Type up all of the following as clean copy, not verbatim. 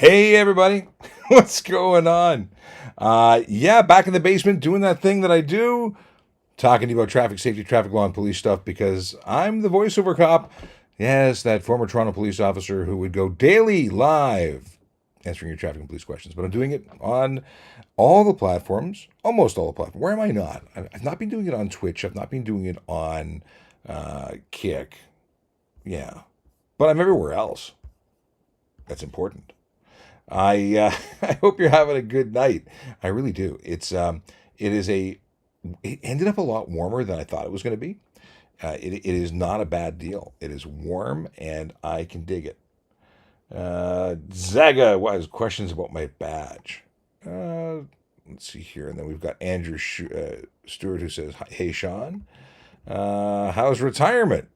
Hey everybody, what's going on? Yeah, back in the basement doing that thing that I do, talking to you about traffic safety, traffic law, and police stuff because I'm the voiceover cop. Yes, that former Toronto police officer who would go daily live answering your traffic and police questions. But I'm doing it on all the platforms, almost all the platforms. Where am I not? I've not been doing it on Twitch. I've not been doing it on Kick. Yeah, but I'm everywhere else. That's important. I hope you're having a good night. I really do. It is a it ended up a lot warmer than I thought it was going to be. It is not a bad deal. It is warm and I can dig it. Zaga has questions about my badge. Let's see here, and then we've got Andrew Stewart who says, "Hey Sean, how's retirement?"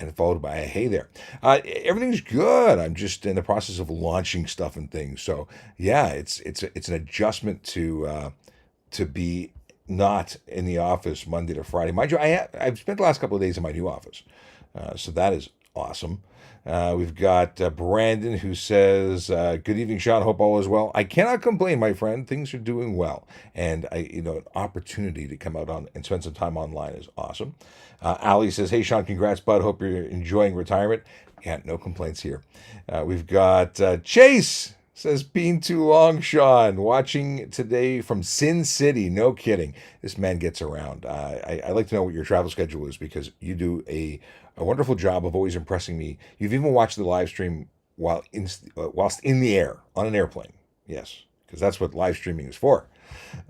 And followed by a hey there. Everything's good. I'm just in the process of launching stuff and things. So yeah, it's an adjustment to be not in the office Monday to Friday. Mind you, I've spent the last couple of days in my new office, so that is awesome. We've got Brandon who says, "Good evening, Sean. Hope all is well. I cannot complain, my friend. Things are doing well, and an opportunity to come out on and spend some time online is awesome." Ali says, "Hey, Sean. Congrats, bud. Hope you're enjoying retirement." Yeah, no complaints here. We've got Chase says, "Been too long, Sean. Watching today from Sin City. No kidding. This man gets around. I like to know what your travel schedule is because you do a wonderful job of always impressing me. You've even watched the live stream whilst in the air on an airplane. Yes, because that's what live streaming is for."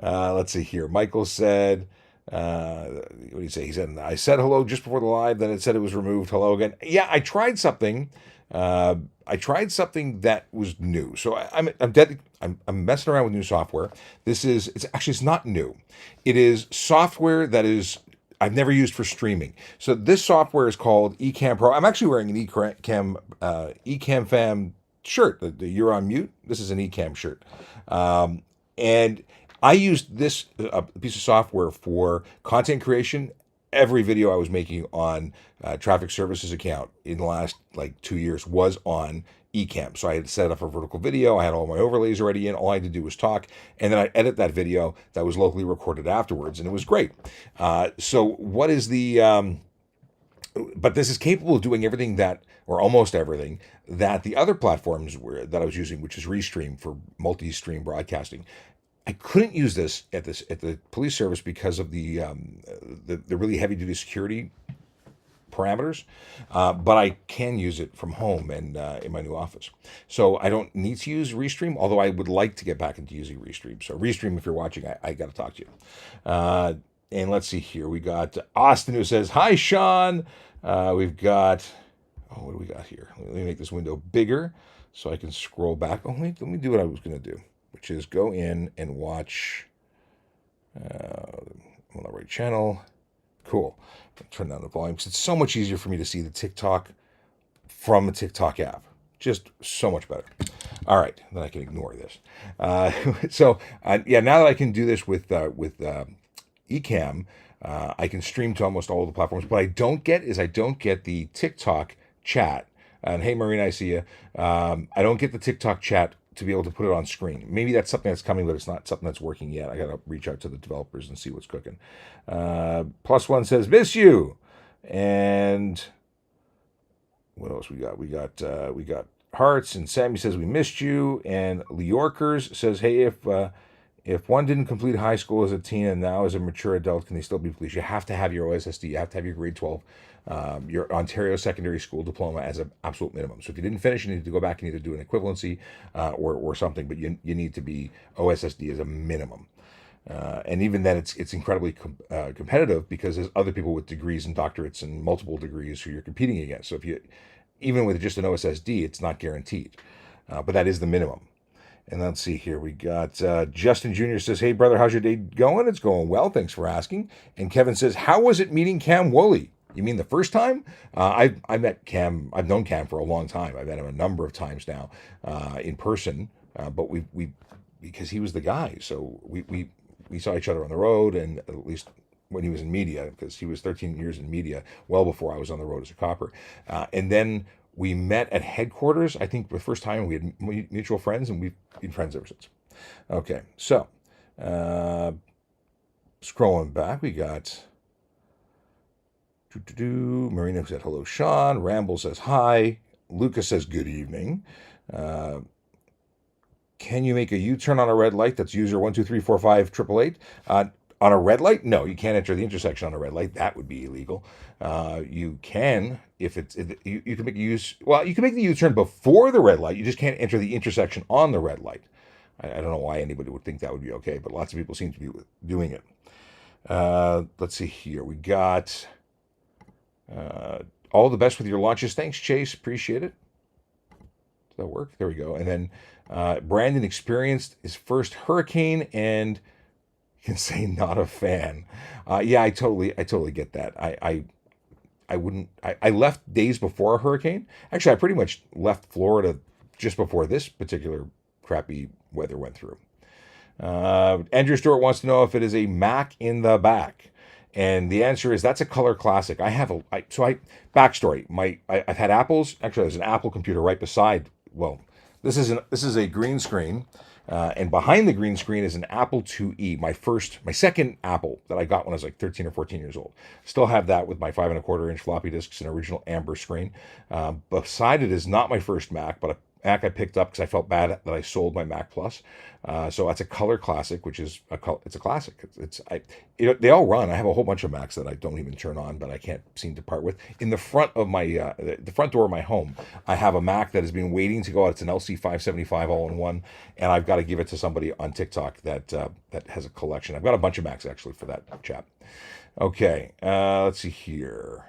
Let's see here. Michael said, what did he say? He said, "I said hello just before the live, then it said it was removed. Hello again." Yeah, I tried something. I tried something that was new. So I'm messing around with new software. It's not new. It is software that is I've never used for streaming. So this software is called Ecamm Pro. I'm actually wearing an Ecamm Fam shirt. The You're on Mute. This is an Ecamm shirt. And I used this piece of software for content creation. Every video I was making on traffic services account in the last like 2 years was on Ecamm. So I had set up a vertical video. I had all my overlays already in. All I had to do was talk, and then I edit that video that was locally recorded afterwards, and it was great. So what is the? But this is capable of doing everything that, or almost everything that the other platforms that I was using, which is Restream for multi-stream broadcasting. I couldn't use this at the police service because of the really heavy duty security parameters, but I can use it from home and in my new office. So I don't need to use Restream, although I would like to get back into using Restream. So Restream, if you're watching, I got to talk to you. And let's see here. We got Austin who says, "Hi, Sean." We've got, what do we got here? Let me make this window bigger so I can scroll back. Oh, let me do what I was going to do, which is go in and watch on the right channel. Cool. Turn down the volume because it's so much easier for me to see the TikTok from the TikTok app. Just so much better. All right, then I can ignore this. Yeah, now that I can do this with Ecamm, I can stream to almost all of the platforms. What I don't get the TikTok chat. And hey, Marina, I see you. I don't get the TikTok chat to be able to put it on screen. Maybe that's something that's coming, but it's not something that's working yet. I got to reach out to the developers and see what's cooking. Plus one says, "Miss you." And what else we got? We got hearts, and Sammy says, "We missed you." And Leorkers says, "Hey, if one didn't complete high school as a teen and now as a mature adult, can they still be police?" You have to have your OSSD. You have to have your grade 12, your Ontario Secondary School diploma as an absolute minimum. So if you didn't finish, you need to go back and either do an equivalency or something. But you need to be OSSD as a minimum. And even then, it's incredibly competitive because there's other people with degrees and doctorates and multiple degrees who you're competing against. So even with just an OSSD, it's not guaranteed. But that is the minimum. And let's see here. We got Justin Jr. says, "Hey, brother, how's your day going?" "It's going well. Thanks for asking." And Kevin says, "How was it meeting Cam Woolley?" "You mean the first time?" I met Cam. I've known Cam for a long time. I've met him a number of times now in person. But we because he was the guy. So we saw each other on the road, and at least when he was in media, because he was 13 years in media, well before I was on the road as a copper. And then We met at headquarters, I think, the first time. We had mutual friends, and we've been friends ever since. Okay, so scrolling back, we got Marina said hello, Sean. Ramble says hi. Lucas says good evening. Can you make a U-turn on a red light? That's user 12345 on a red light? No, you can't enter the intersection on a red light. That would be illegal. You can, if it's you can make you can make the U-turn before the red light. You just can't enter the intersection on the red light. I don't know why anybody would think that would be okay, but lots of people seem to be doing it. Let's see here. We got all the best with your launches. Thanks, Chase. Appreciate it. Does that work? There we go. And then Brandon experienced his first hurricane and can say not a fan. Yeah, I totally get that. I left days before a hurricane. Actually, I pretty much left Florida just before this particular crappy weather went through. Andrew Stewart wants to know if it is a Mac in the back. And the answer is that's a color classic. Backstory. I've had Apples. Actually, there's an Apple computer right beside. Well, this is a green screen, and behind the green screen is an Apple IIe. My second Apple that I got when I was like 13 or 14 years old. Still have that with my 5.25-inch floppy disks and original amber screen. Beside it is not my first Mac, but a Mac I picked up because I felt bad that I sold my Mac Plus. So that's a color classic, which is it's a classic. They all run. I have a whole bunch of Macs that I don't even turn on, but I can't seem to part with. In the front of my the front door of my home, I have a Mac that has been waiting to go out. It's an LC575 all-in-one, and I've got to give it to somebody on TikTok that has a collection. I've got a bunch of Macs actually for that chap. Okay, let's see here.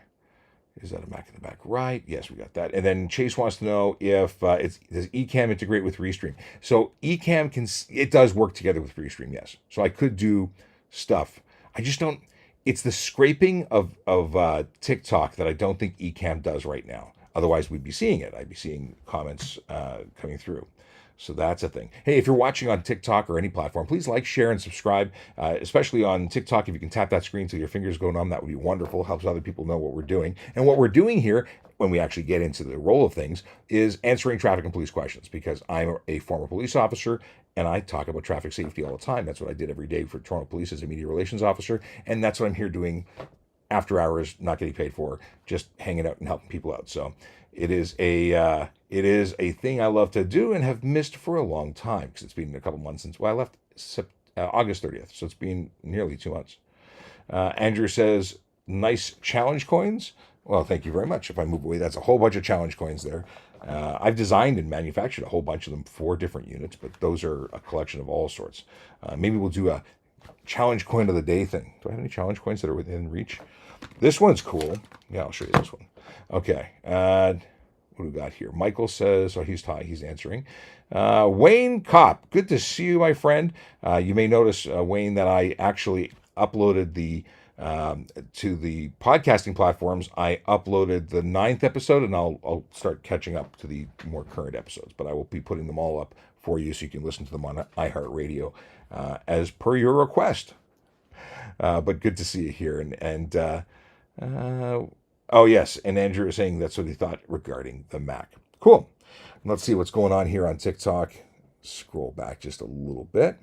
Is that a Mac in the back? Right. Yes, we got that. And then Chase wants to know if does Ecamm integrate with Restream? So Ecamm does work together with Restream. Yes. So I could do stuff. I just don't. It's the scraping of TikTok that I don't think Ecamm does right now. Otherwise, we'd be seeing it. I'd be seeing comments coming through. So that's a thing. Hey, if you're watching on TikTok or any platform, please like, share, and subscribe. Especially on TikTok, if you can tap that screen till your fingers go numb, that would be wonderful. Helps other people know what we're doing. And what we're doing here, when we actually get into the role of things, is answering traffic and police questions. Because I'm a former police officer, and I talk about traffic safety all the time. That's what I did every day for Toronto Police as a media relations officer, and that's what I'm here doing after hours, not getting paid for, just hanging out and helping people out. So it is a thing I love to do and have missed for a long time because it's been a couple months since I left August 30th, so it's been nearly 2 months. Andrew says, nice challenge coins. Well, thank you very much. If I move away, that's a whole bunch of challenge coins there. I've designed and manufactured a whole bunch of them for different units, but those are a collection of all sorts. Maybe we'll do a challenge coin of the day thing. Do I have any challenge coins that are within reach? This one's cool. Yeah, I'll show you this one. Okay. What do we got here? Michael says, he's answering. Wayne Kopp, good to see you, my friend. You may notice, Wayne, that I actually uploaded to the podcasting platforms. I uploaded the 9th episode, and I'll start catching up to the more current episodes. But I will be putting them all up for you so you can listen to them on iHeartRadio as per your request. But good to see you here. Oh, yes. And Andrew is saying that's what he thought regarding the Mac. Cool. Let's see what's going on here on TikTok. Scroll back just a little bit.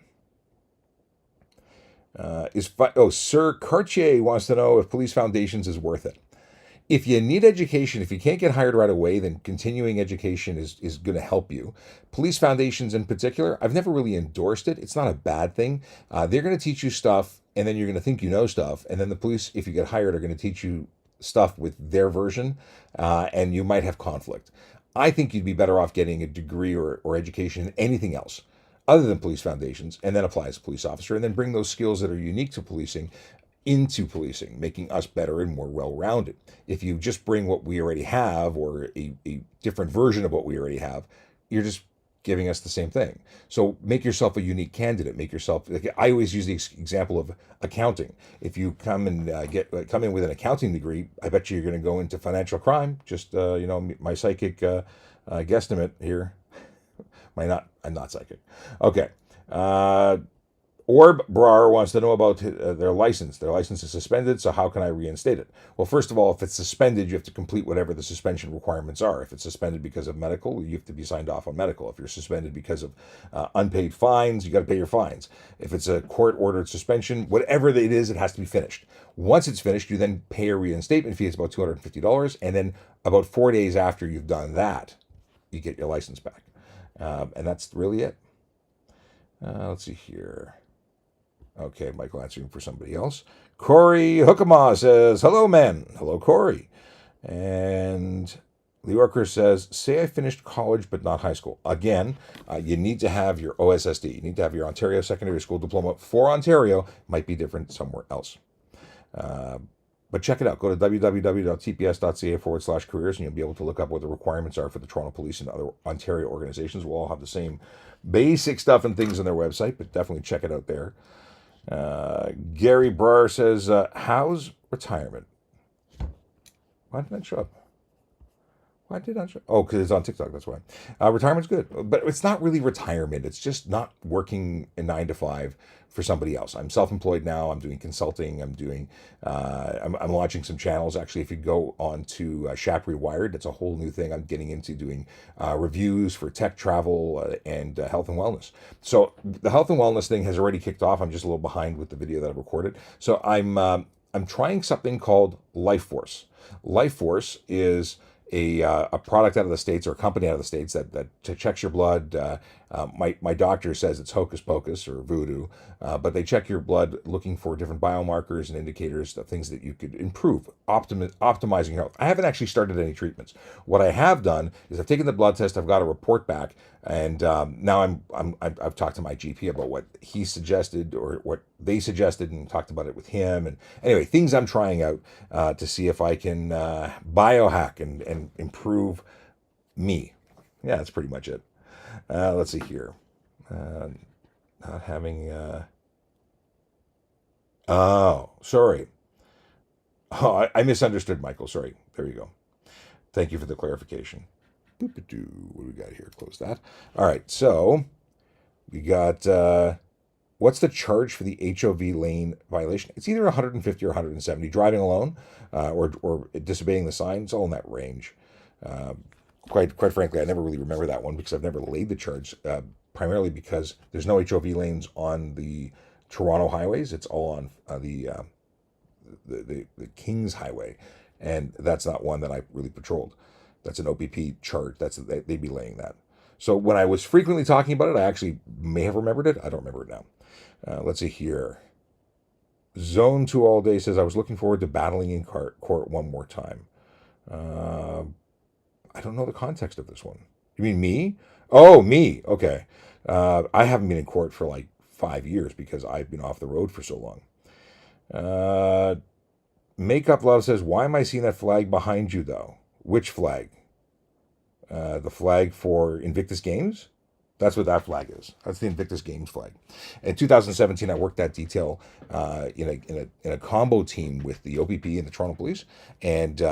Sir Cartier wants to know if Police Foundations is worth it. If you need education, if you can't get hired right away, then continuing education is going to help you. Police Foundations in particular, I've never really endorsed it. It's not a bad thing. They're going to teach you stuff, and then you're going to think you know stuff. And then the police, if you get hired, are going to teach you stuff with their version, and you might have conflict. I think you'd be better off getting a degree or education in anything else other than Police Foundations, and then apply as a police officer, and then bring those skills that are unique to policing into policing, making us better and more well-rounded. If you just bring what we already have or a different version of what we already have, you're just giving us the same thing. So make yourself a unique candidate. Make yourself, like I always use the example of accounting. If you come in with an accounting degree, I bet you're going to go into financial crime. Just, my psychic guesstimate here. I'm not psychic. Okay. Orb Brar wants to know about their license. Their license is suspended, so how can I reinstate it? Well, first of all, if it's suspended, you have to complete whatever the suspension requirements are. If it's suspended because of medical, you have to be signed off on medical. If you're suspended because of unpaid fines, you got to pay your fines. If it's a court-ordered suspension, whatever it is, it has to be finished. Once it's finished, you then pay a reinstatement fee. It's about $250, and then about 4 days after you've done that, you get your license back. And that's really it. Let's see here. Okay, Michael answering for somebody else. Corey Hookama says, hello, men. Hello, Corey. And Lee Orker says, say I finished college but not high school. Again, you need to have your OSSD. You need to have your Ontario Secondary School Diploma for Ontario. Might be different somewhere else. But check it out. Go to www.tps.ca/careers and you'll be able to look up what the requirements are for the Toronto Police and other Ontario organizations. We'll all have the same basic stuff and things on their website, but definitely check it out there. Gary Brar says, how's retirement? Why didn't that show up? Why did I show up? Oh, because it's on TikTok, that's why. Retirement's good, but it's not really retirement. It's just not working a 9 to 5 for somebody else. I'm self-employed now. I'm doing consulting. I'm doing, I'm launching some channels. Actually, if you go on to Shap Rewired, that's a whole new thing. I'm getting into doing reviews for tech, travel, and health and wellness. So the health and wellness thing has already kicked off. I'm just a little behind with the video that I recorded. So I'm trying something called Life Force. Life Force is a product out of the States or a company out of the States that checks your blood. My doctor says it's hocus pocus or voodoo, but they check your blood looking for different biomarkers and indicators of things that you could improve, optimizing your health. I haven't actually started any treatments. What I have done is I've taken the blood test, I've got a report back, and now I've talked to my GP about what he suggested or what they suggested and talked about it with him. And anyway, things I'm trying out to see if I can biohack and improve me. Yeah, that's pretty much it. Let's see here. Not having... Oh, sorry. Oh, I misunderstood, Michael. Sorry. There you go. Thank you for the clarification. What do we got here? Close that. All right, so we got... what's the charge for the HOV lane violation? It's either 150 or 170. Driving alone or disobeying the sign, it's all in that range. Quite frankly, I never really remember that one because I've never laid the charge, primarily because there's no HOV lanes on the Toronto highways. It's all on the King's Highway, and that's not one that I really patrolled. That's an OPP charge. They'd be laying that. So when I was frequently talking about it, I actually may have remembered it. I don't remember it now. Let's see here. Zone 2 all day says, I was looking forward to battling in court one more time. I don't know the context of this one. You mean me? Oh, me. Okay. I haven't been in court for like 5 years because I've been off the road for so long. Makeup Love says, why am I seeing that flag behind you, though? Which flag? The flag for Invictus Games? That's what that flag is. That's the Invictus Games flag. In 2017, I worked that detail in a combo team with the OPP and the Toronto Police, and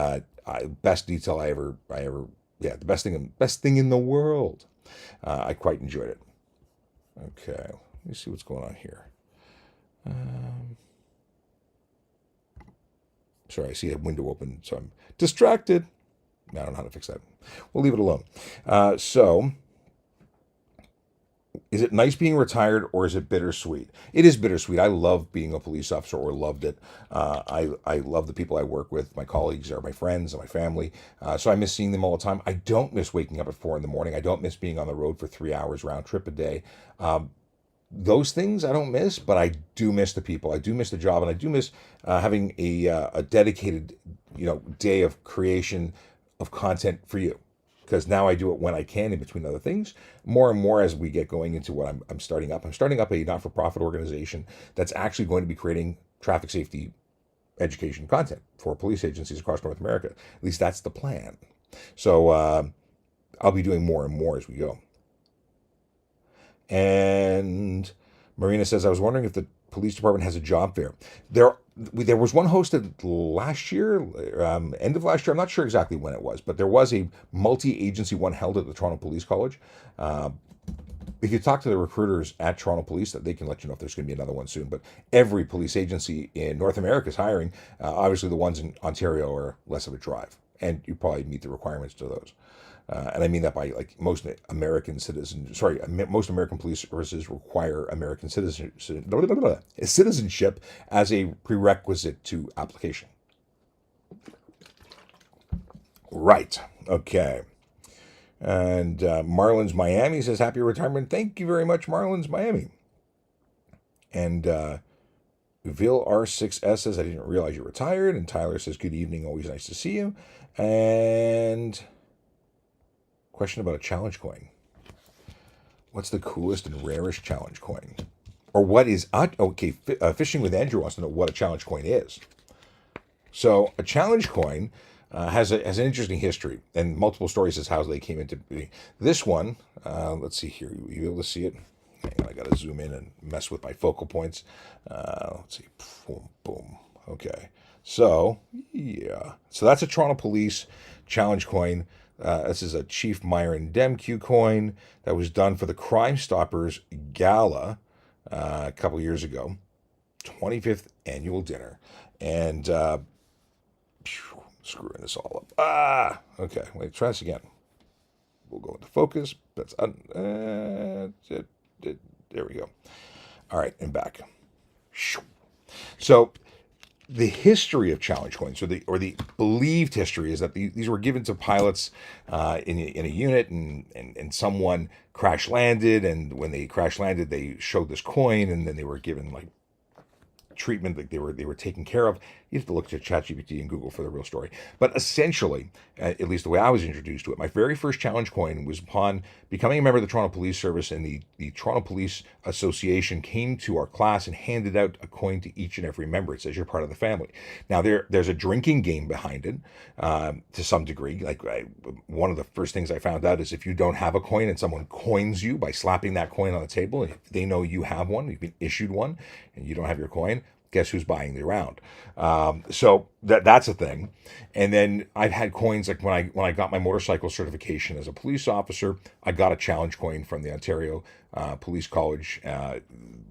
best detail I ever, the best thing in the world. I quite enjoyed it. Okay, let me see what's going on here. Sorry, I see a window open, so I'm distracted. I don't know how to fix that. We'll leave it alone. So, is it nice being retired or is it bittersweet? It is bittersweet. I love being a police officer, or loved it. I love the people I work with. My colleagues are my friends and my family. So I miss seeing them all the time. I don't miss waking up at 4 a.m. I don't miss being on the road for 3 hours round trip a day. Those things I don't miss, but I do miss the people. I do miss the job, and I do miss having a dedicated, day of creation of content for you. Because now I do it when I can in between other things. More and more as we get going into what I'm starting up. I'm starting up a not-for-profit organization that's actually going to be creating traffic safety education content for police agencies across North America. At least that's the plan. So I'll be doing more and more as we go. And Marina says, I was wondering if the police department has a job fair. There was one hosted last year, end of last year. I'm not sure exactly when it was, but there was a multi-agency one held at the Toronto Police College. if you talk to the recruiters at Toronto Police, that they can let you know if there's going to be another one soon. But every police agency in North America is hiring. Obviously, the ones in Ontario are less of a drive, and you probably meet the requirements to those. And I mean that by like most American citizens. Sorry, most American police services require American citizenship as a prerequisite to application. Right. Okay. And Marlins Miami says, happy retirement. Thank you very much, Marlins Miami. And Vil R6S says, I didn't realize you're retired. And Tyler says, good evening. Always nice to see you. And question about a challenge coin. What's the coolest and rarest challenge coin? Or what is... Okay, Fishing with Andrew wants to know what a challenge coin is. So a challenge coin... has an interesting history and multiple stories as how they came into being. This one, let's see here. You able to see it? Hang on, I got to zoom in and mess with my focal points. Let's see. Boom, boom. Okay. So, yeah. So that's a Toronto Police challenge coin. This is a Chief Myron Demque coin that was done for the Crime Stoppers Gala a couple years ago. 25th annual dinner. And... screwing this all up. Okay. Wait, try this again. We'll go into focus. That's there we go. All right, and back. So the history of challenge coins, or the believed history, is that these were given to pilots in a unit, and someone crash landed, and when they crash landed, they showed this coin, and then they were given like treatment, that they were taken care of. You have to look to ChatGPT and Google for the real story. But essentially, at least the way I was introduced to it, my very first challenge coin was upon becoming a member of the Toronto Police Service, and the Toronto Police Association came to our class and handed out a coin to each and every member. It says you're part of the family. Now, there's a drinking game behind it to some degree. Like one of the first things I found out is if you don't have a coin and someone coins you by slapping that coin on the table, and if they know you have one, you've been issued one, and you don't have your coin, guess who's buying the round? So that's a thing. And then I've had coins like when I got my motorcycle certification as a police officer, I got a challenge coin from the Ontario Police College.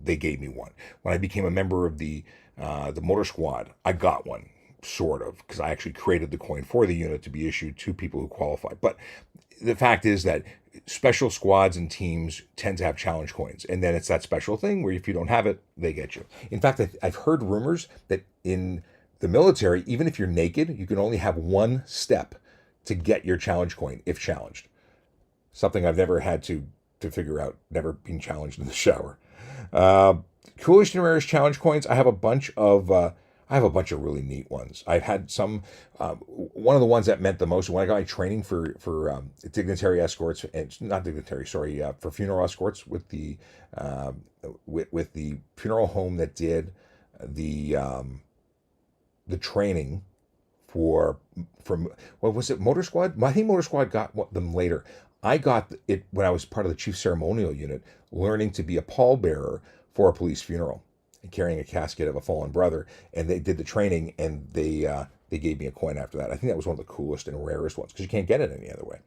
They gave me one. When I became a member of the motor squad, I got one, sort of, because I actually created the coin for the unit to be issued to people who qualify. But the fact is that special squads and teams tend to have challenge coins. And then it's that special thing where if you don't have it, they get you. In fact, I've heard rumors that in the military, even if you're naked, you can only have one step to get your challenge coin if challenged. Something I've never had to figure out, never been challenged in the shower. Coolest and rarest challenge coins, I have a bunch of really neat ones. I've had some. One of the ones that meant the most when I got my training for dignitary escorts, and not dignitary, sorry, for funeral escorts with the with the funeral home that did the training from what was it, Motor Squad? I think Motor Squad got them later. I got it when I was part of the chief ceremonial unit, learning to be a pallbearer for a police funeral, carrying a casket of a fallen brother, and they did the training, and they gave me a coin after that. I think that was one of the coolest and rarest ones because you can't get it any other way.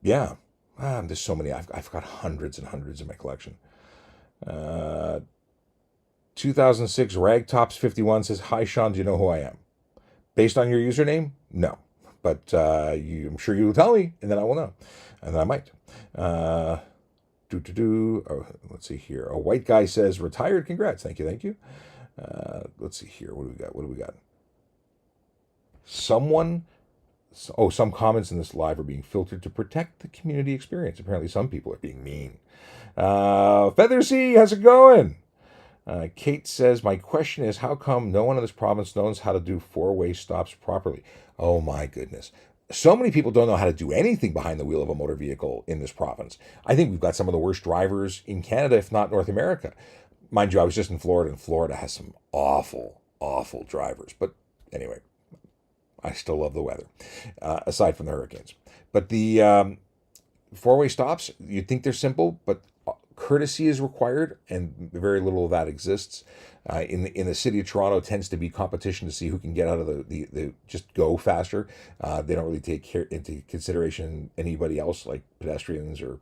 There's so many. I've got hundreds and hundreds in my collection. 2006 Ragtops51 says, "Hi Sean, do you know who I am? Based on your username, no, but I'm sure you will tell me, and then I will know, and then I might." Oh, let's see here. A white guy says, "Retired, congrats." Thank you. Let's see here. What do we got? Some comments in this live are being filtered to protect the community experience. Apparently some people are being mean. Feathersea, how's it going? Kate says, "My question is, how come no one in this province knows how to do four-way stops properly?" Oh my goodness. So many people don't know how to do anything behind the wheel of a motor vehicle in this province. I think we've got some of the worst drivers in Canada, if not North America. Mind you, I was just in Florida, and Florida has some awful, awful drivers. But anyway, I still love the weather, aside from the hurricanes. But the four-way stops, you'd think they're simple, but courtesy is required, and very little of that exists. In the city of Toronto, it tends to be competition to see who can get out of the just go faster. They don't really take into consideration anybody else, like pedestrians or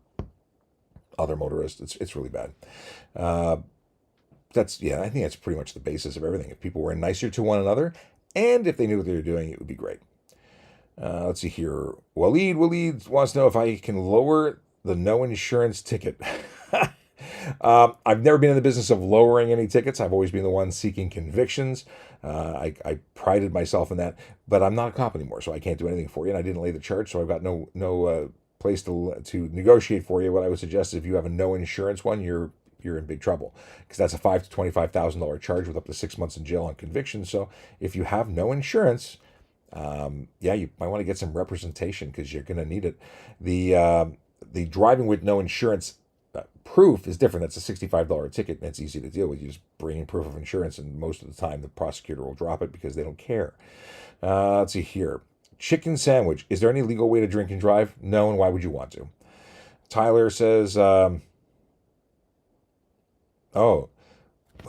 other motorists. It's really bad. I think that's pretty much the basis of everything. If people were nicer to one another, and if they knew what they were doing, it would be great. Let's see here. Waleed wants to know if I can lower the no insurance ticket. I've never been in the business of lowering any tickets. I've always been the one seeking convictions. I prided myself in that, but I'm not a cop anymore, so I can't do anything for you. And I didn't lay the charge, so I've got no place to negotiate for you. What I would suggest is if you have a no insurance one, you're in big trouble, because that's a $5,000 to $25,000 charge with up to 6 months in jail on conviction. So if you have no insurance, you might want to get some representation, because you're going to need it. The driving with no insurance proof is different. That's a $65 ticket, and it's easy to deal with. You just bring in proof of insurance, and most of the time the prosecutor will drop it because they don't care. Let's see here. Chicken sandwich. Is there any legal way to drink and drive? No, and why would you want to? Tyler says, what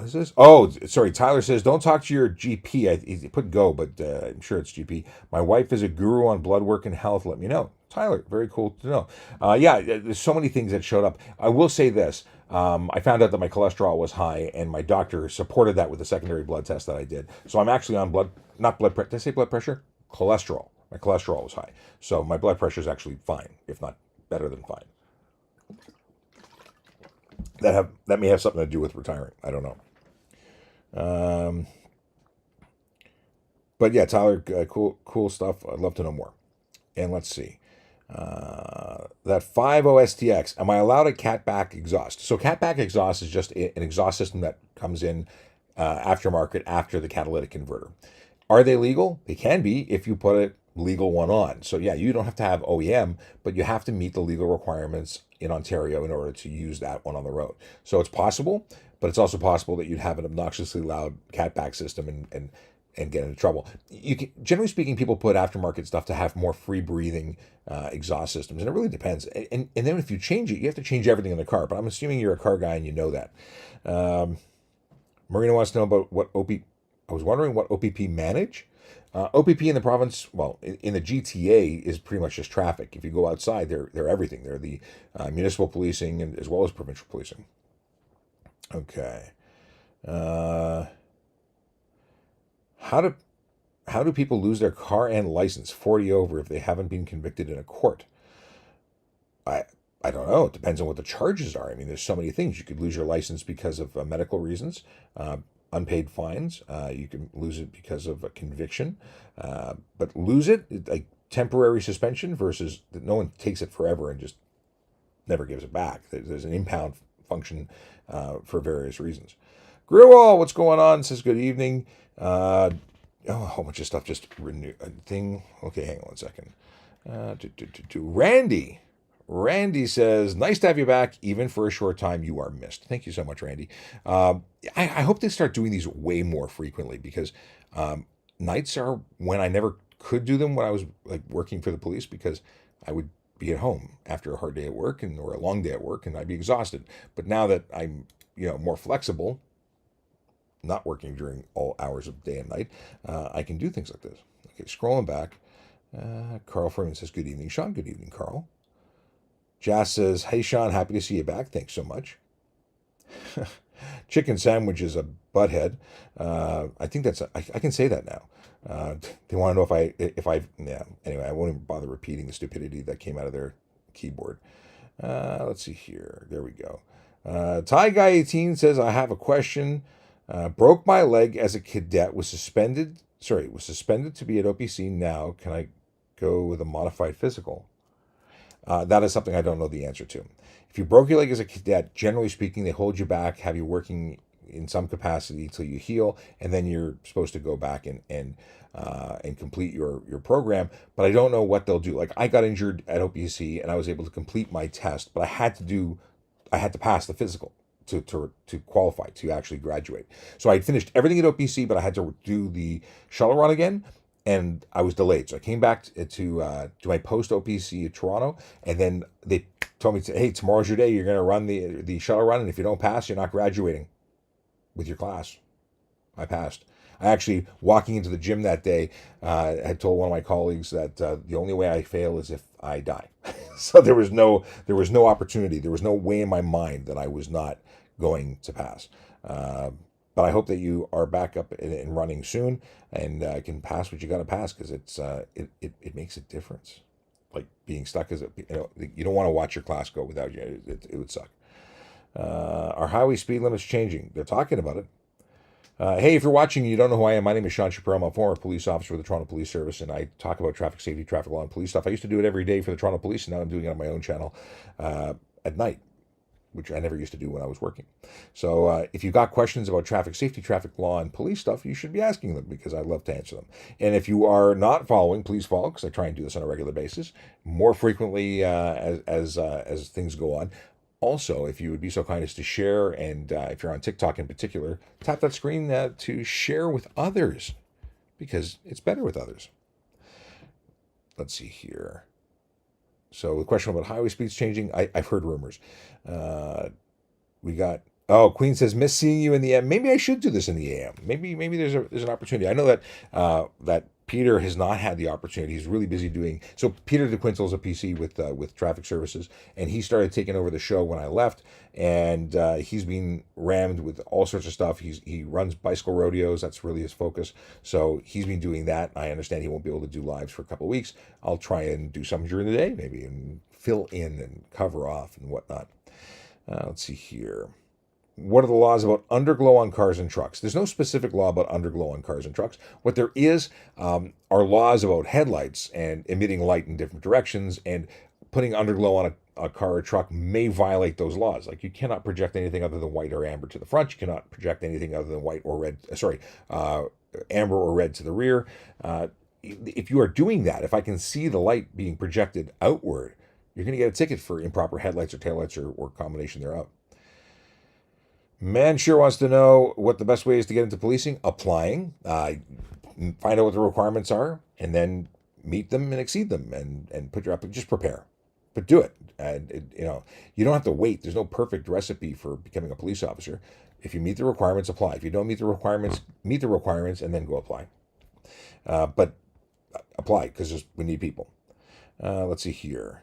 is this? Oh, sorry. Tyler says, don't talk to your GP. He put go, but I'm sure it's GP. My wife is a guru on blood work and health. Let me know. Tyler, very cool to know. There's so many things that showed up. I will say this. I found out that my cholesterol was high, and my doctor supported that with a secondary blood test that I did. So I'm actually on not blood pressure. Did I say blood pressure? Cholesterol. My cholesterol was high. So my blood pressure is actually fine, if not better than fine. That may have something to do with retiring. I don't know. But yeah, Tyler, cool stuff. I'd love to know more. And let's see. That 50STX, am I allowed a catback exhaust? So catback exhaust is just an exhaust system that comes in aftermarket after the catalytic converter. Are they legal? They can be if you put a legal one on. So yeah, you don't have to have OEM, but you have to meet the legal requirements in Ontario in order to use that one on the road. So it's possible, but it's also possible that you'd have an obnoxiously loud catback system and get into trouble. Generally speaking, people put aftermarket stuff to have more free breathing exhaust systems, and it really depends. And then if you change it, you have to change everything in the car. But I'm assuming you're a car guy and you know that. Marina wants to know about what I was wondering what OPP manage. OPP in the province, well, in the GTA is pretty much just traffic. If you go outside, they're everything. They're the municipal policing and as well as provincial policing. Okay. How do people lose their car and license 40 over if they haven't been convicted in a court? I don't know. It depends on what the charges are. I mean, there's so many things. You could lose your license because of medical reasons, unpaid fines. You can lose it because of a conviction. But lose it, like temporary suspension versus no one takes it forever and just never gives it back. There's an impound function for various reasons. Grewal, what's going on? Says good evening. A whole bunch of stuff just renewed. Thing. Okay, hang on 1 second. Randy says, nice to have you back, even for a short time. You are missed. Thank you so much, Randy. I hope they start doing these way more frequently, because nights are when I never could do them when I was like working for the police, because I would be at home after a hard day at work or a long day at work, and I'd be exhausted. But now that I'm more flexible, not working during all hours of day and night, I can do things like this. Okay, scrolling back. Carl Freeman says, good evening, Sean. Good evening, Carl. Jas says, hey, Sean, happy to see you back. Thanks so much. Chicken sandwich is a butthead. I think I can say that now. They want to know anyway, I won't even bother repeating the stupidity that came out of their keyboard. Let's see here. There we go. Thai Guy 18 says, I have a question. Broke my leg as a cadet, was suspended to be at OPC. Now, can I go with a modified physical? That is something I don't know the answer to. If you broke your leg as a cadet, generally speaking, they hold you back, have you working in some capacity until you heal, and then you're supposed to go back and complete your program. But I don't know what they'll do. Like, I got injured at OPC and I was able to complete my test, but I had to pass the physical to qualify to actually graduate. So I had finished everything at OPC, but I had to do the shuttle run again, and I was delayed. So I came back to my post OPC at Toronto, and then they told me, hey, tomorrow's your day. You're going to run the shuttle run, and if you don't pass, you're not graduating with your class. I passed. I actually, walking into the gym that day, had told one of my colleagues that the only way I fail is if I die. So there was no opportunity. There was no way in my mind that I was not going to pass. But I hope that you are back up and running soon and can pass what you got to pass, because it makes a difference. Like being stuck as you don't want to watch your class go without you. It would suck. Are highway speed limits changing? They're talking about it. Hey, if you're watching and you don't know who I am, my name is Sean Shapiro. I'm a former police officer with the Toronto Police Service, and I talk about traffic safety, traffic law, and police stuff. I used to do it every day for the Toronto Police, and now I'm doing it on my own channel at night, which I never used to do when I was working. So if you've got questions about traffic safety, traffic law, and police stuff, you should be asking them, because I love to answer them. And if you are not following, please follow, because I try and do this on a regular basis, more frequently as things go on. Also, if you would be so kind as to share, and if you're on TikTok in particular, tap that screen to share with others, because it's better with others. Let's see here. So the question about highway speeds changing, I've heard rumors. We got, Queen says, miss seeing you in the AM. Maybe I should do this in the AM. Maybe there's an opportunity. I know that Peter has not had the opportunity. He's really busy doing. So Peter DeQuintal's a PC with traffic services, and he started taking over the show when I left, and he's been rammed with all sorts of stuff. He runs bicycle rodeos. That's really his focus. So he's been doing that. I understand he won't be able to do lives for a couple of weeks. I'll try and do something during the day, maybe, and fill in and cover off and whatnot. Let's see here. What are the laws about underglow on cars and trucks? There's no specific law about underglow on cars and trucks. What there is are laws about headlights and emitting light in different directions, and putting underglow on a car or truck may violate those laws. Like, you cannot project anything other than white or amber to the front. You cannot project anything other than white or red, amber or red to the rear. If you are doing that, if I can see the light being projected outward, you're going to get a ticket for improper headlights or taillights or combination thereof. Man sure wants to know what the best way is to get into policing. Applying, find out what the requirements are, and then meet them and exceed them, and put your up. Just prepare, but do it. And you don't have to wait. There's no perfect recipe for becoming a police officer. If you meet the requirements, apply. If you don't meet the requirements, and then go apply. But apply, because we need people. Let's see here.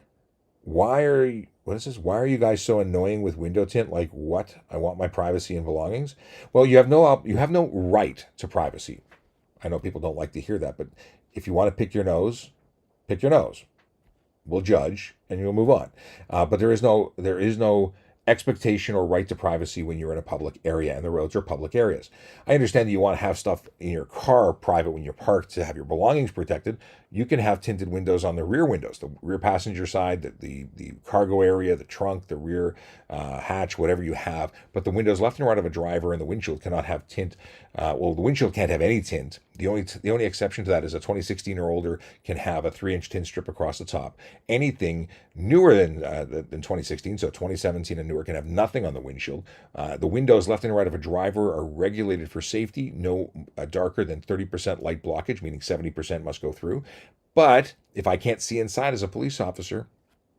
Why are you guys so annoying with window tint? Like, what? I want my privacy and belongings. Well, you have no right to privacy. I know people don't like to hear that, but if you want to pick your nose, pick your nose. We'll judge and you'll move on. But there is no expectation or right to privacy when you're in a public area, and the roads are public areas. I understand that you want to have stuff in your car private when you're parked to have your belongings protected. You can have tinted windows on the rear windows, the rear passenger side, the cargo area, the trunk, the rear hatch, whatever you have. But the windows left and right of a driver and the windshield cannot have tint. The windshield can't have any tint. The only exception to that is a 2016 or older can have a 3-inch tint strip across the top. Anything newer than 2016, so 2017 and newer, can have nothing on the windshield. The windows left and right of a driver are regulated for safety, no darker than 30% light blockage, meaning 70% must go through. But if I can't see inside as a police officer,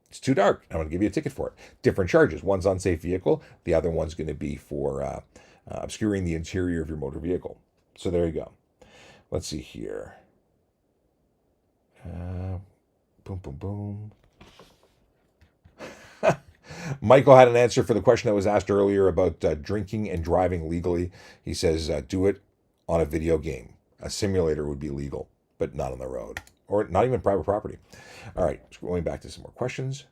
it's too dark, I'm going to give you a ticket for it. Different charges. One's unsafe vehicle. The other one's going to be for obscuring the interior of your motor vehicle. So there you go. Let's see here. Boom, boom, boom. Michael had an answer for the question that was asked earlier about drinking and driving legally. He says, do it on a video game. A simulator would be legal, but not on the road, or not even private property. All right, going back to some more questions.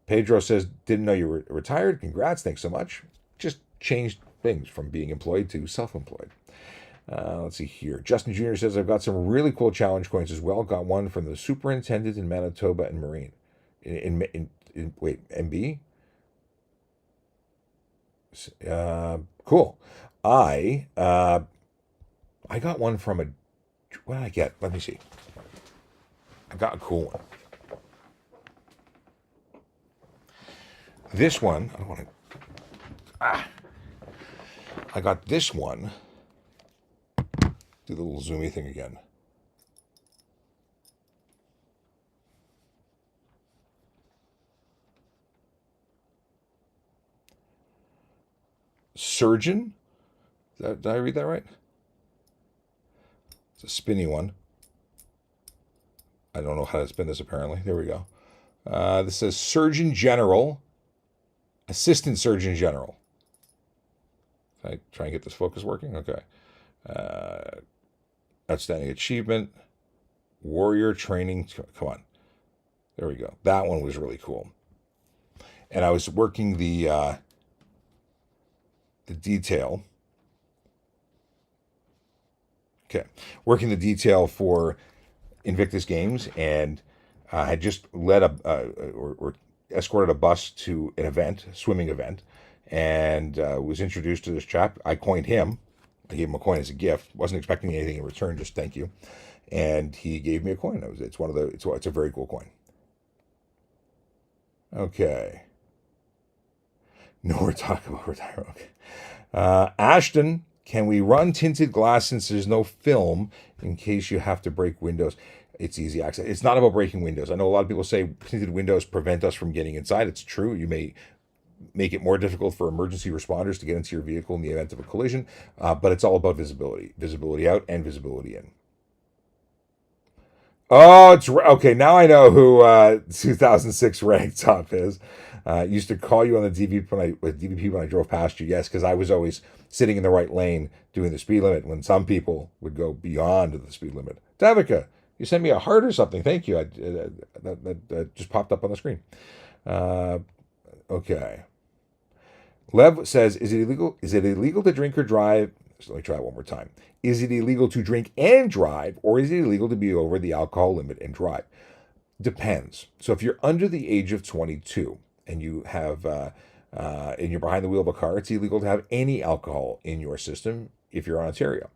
Pedro says, didn't know you were retired. Congrats. Thanks so much. Just changed things from being employed to self-employed. Let's see here. Justin Jr. says, I've got some really cool challenge coins as well. Got one from the superintendent in Manitoba and Marine. Wait, MB? Cool. I got one from a, what did I get? Let me see. I got a cool one. This one, I don't want to, I got this one. Do the little zoomy thing again. Surgeon? Did I read that right? It's a spinny one. I don't know how to spin this apparently. There we go. This says Surgeon General, Assistant Surgeon General. Can I try and get this focus working? Okay. Outstanding achievement, warrior training. Come on. There we go. That one was really cool. And I was working the detail. Okay. Working the detail for Invictus Games, and I had just led or escorted a bus to an event, swimming event, and was introduced to this chap. I coined him. I gave him a coin as a gift. Wasn't expecting anything in return, just thank you. And he gave me a coin. It's a very cool coin. Okay. No, we're talking about retirement. Okay. Ashton, can we run tinted glass since there's no film in case you have to break windows? It's easy access. It's not about breaking windows. I know a lot of people say tinted windows prevent us from getting inside. It's true. You may make it more difficult for emergency responders to get into your vehicle in the event of a collision, but it's all about visibility. Visibility out and visibility in. Oh, it's okay. Now I know who 2006 Rag Top is. Used to call you on the DVP when I drove past you. Yes, because I was always sitting in the right lane doing the speed limit when some people would go beyond the speed limit. Davica, you sent me a heart or something. Thank you. That just popped up on the screen. Okay. Lev says, is it illegal to drink or drive? So let me try it one more time. Is it illegal to drink and drive, or is it illegal to be over the alcohol limit and drive? Depends. So if you're under the age of 22 and you have and you're behind the wheel of a car, it's illegal to have any alcohol in your system if you're in Ontario.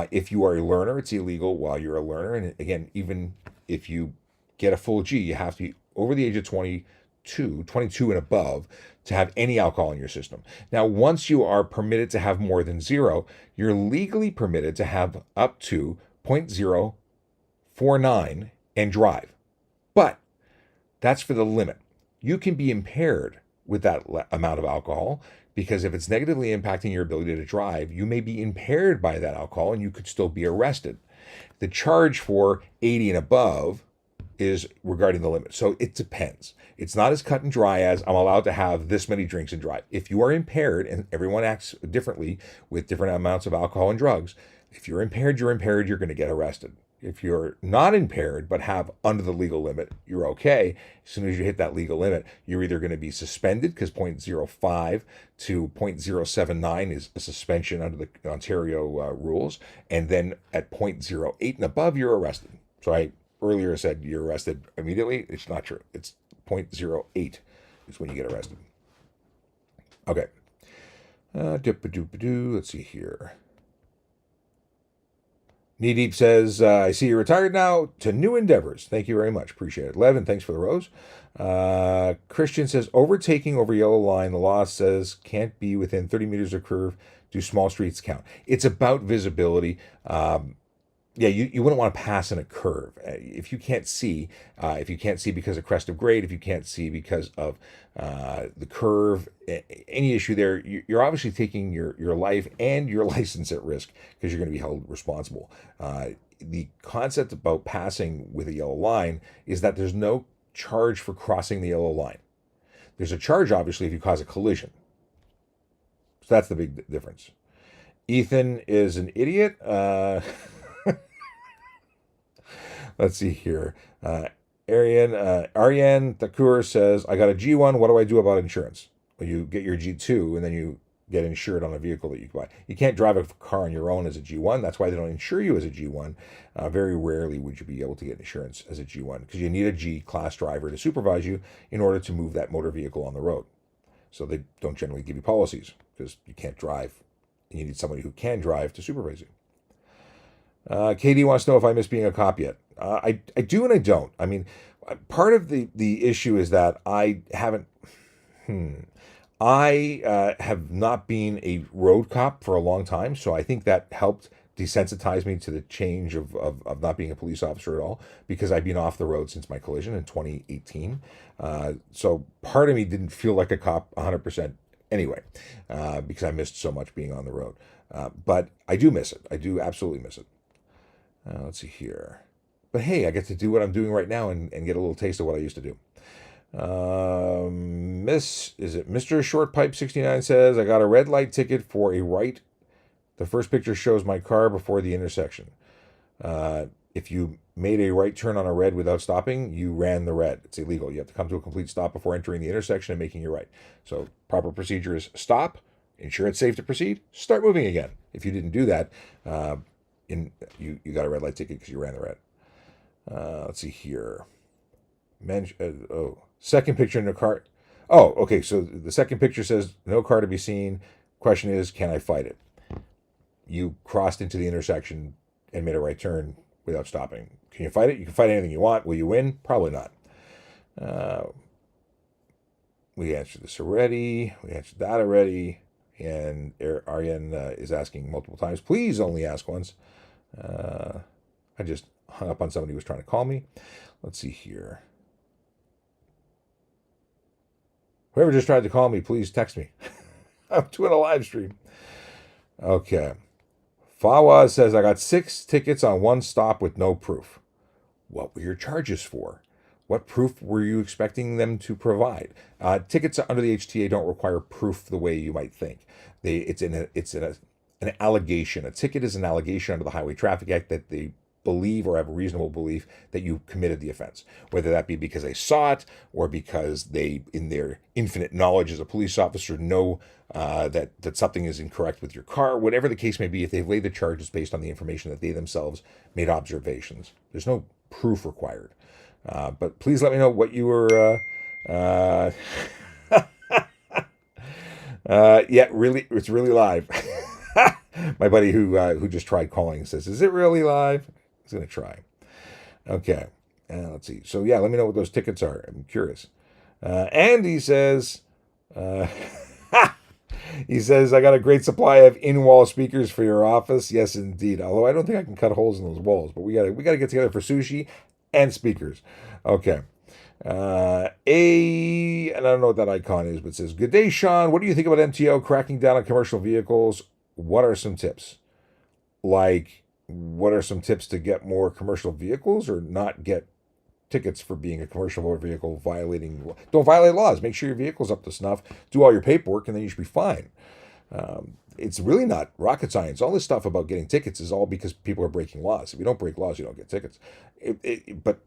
If you are a learner, it's illegal while you're a learner. And again, even if you get a full G, you have to be over the age of 22 and above to have any alcohol in your system. Now, once you are permitted to have more than 0, you're legally permitted to have up to 0.049 and drive. But that's for the limit. You can be impaired with that amount of alcohol because if it's negatively impacting your ability to drive, you may be impaired by that alcohol and you could still be arrested. The charge for 80 and above is regarding the limit. So it depends. It's not as cut and dry as I'm allowed to have this many drinks and drive. If you are impaired, and everyone acts differently with different amounts of alcohol and drugs, if you're impaired, you're going to get arrested. If you're not impaired but have under the legal limit, you're okay. As soon as you hit that legal limit, you're either going to be suspended because 0.05 to 0.079 is a suspension under the Ontario rules. And then at 0.08 and above, you're arrested. So I earlier said you're arrested immediately. It's not true. It's 0.08 is when you get arrested. Okay. Let's see here. Knee Deep says, I see you're retired now to new endeavors. Thank you very much. Appreciate it. Levin, thanks for the rose. Christian says, overtaking over yellow line, the law says can't be within 30 meters of curve. Do small streets count? It's about visibility. Yeah, you wouldn't want to pass in a curve. If you can't see because of crest of grade, if you can't see because of the curve, any issue there, you're obviously taking your life and your license at risk because you're going to be held responsible. The concept about passing with a yellow line is that there's no charge for crossing the yellow line. There's a charge, obviously, if you cause a collision. So that's the big difference. Ethan is an idiot. Let's see here. Ariane Thakur says, I got a G1. What do I do about insurance? Well, you get your G2 and then you get insured on a vehicle that you can buy. You can't drive a car on your own as a G1. That's why they don't insure you as a G1. Very rarely would you be able to get insurance as a G1 because you need a G-class driver to supervise you in order to move that motor vehicle on the road. So they don't generally give you policies because you can't drive. And you need somebody who can drive to supervise you. Katie wants to know if I miss being a cop yet. I do and I don't. I mean, part of the issue is that I haven't. I have not been a road cop for a long time, so I think that helped desensitize me to the change of not being a police officer at all because I've been off the road since my collision in 2018. So part of me didn't feel like a cop 100% anyway because I missed so much being on the road. But I do miss it. I do absolutely miss it. Let's see here. But hey, I get to do what I'm doing right now and get a little taste of what I used to do. Mr. Short Pipe 69 says, I got a red light ticket for a right. The first picture shows my car before the intersection. If you made a right turn on a red without stopping, you ran the red. It's illegal. You have to come to a complete stop before entering the intersection and making your right. So proper procedure is stop, ensure it's safe to proceed, start moving again. If you didn't do that, you got a red light ticket because you ran the red. Let's see here. Second picture in the car. Oh, okay. So the second picture says no car to be seen. Question is, can I fight it? You crossed into the intersection and made a right turn without stopping. Can you fight it? You can fight anything you want. Will you win? Probably not. We answered this already. We answered that already. And Aryan is asking multiple times. Please only ask once. I just hung up on somebody who was trying to call me. Let's see here. Whoever just tried to call me, please text me. I'm doing a live stream. Okay. Fawaz says, I got 6 tickets on one stop with no proof. What were your charges for? What proof were you expecting them to provide? Tickets under the HTA don't require proof the way you might think. It's an allegation. A ticket is an allegation under the Highway Traffic Act that they believe or have a reasonable belief that you committed the offense, whether that be because they saw it or because they, in their infinite knowledge as a police officer, know that something is incorrect with your car. Whatever the case may be, if they've laid the charges based on the information that they themselves made observations, there's no proof required. But please let me know what you were. Yeah, really, it's really live. My buddy who just tried calling says, "Is it really live?" He's gonna try. Okay, let's see. So yeah, let me know what those tickets are. I'm curious. Andy says, he says, I got a great supply of in-wall speakers for your office. Yes, indeed. Although I don't think I can cut holes in those walls, but we gotta get together for sushi and speakers. Okay. And I don't know what that icon is, but it says, good day, Sean. What do you think about MTO cracking down on commercial vehicles? What are some tips? Like, what are some tips to get more commercial vehicles or not get tickets for being a commercial motor vehicle don't violate laws. Make sure your vehicle's up to snuff. Do all your paperwork and then you should be fine. It's really not rocket science. All this stuff about getting tickets is all because people are breaking laws. If you don't break laws, you don't get tickets. But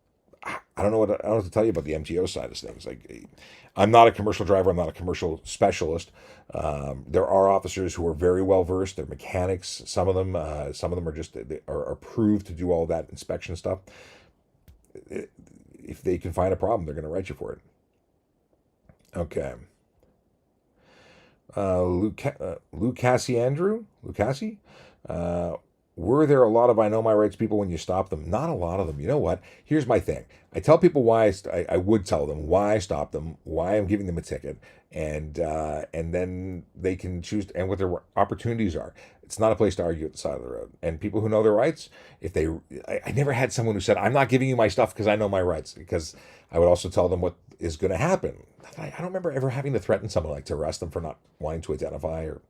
I don't know what to tell you about the MTO side of things. Like, I'm not a commercial driver. I'm not a commercial specialist. There are officers who are very well versed. They're mechanics. Some of them are just are approved to do all that inspection stuff. If they can find a problem, they're going to write you for it. Okay. Lucassi? Were there a lot of I know my rights people when you stop them? Not a lot of them. You know what? Here's my thing. I tell people why I would tell them why I stopped them, why I'm giving them a ticket, and then they can choose and what their opportunities are. It's not a place to argue at the side of the road. And people who know their rights, I never had someone who said, I'm not giving you my stuff because I know my rights, because I would also tell them what is going to happen. I don't remember ever having to threaten someone like to arrest them for not wanting to identify, or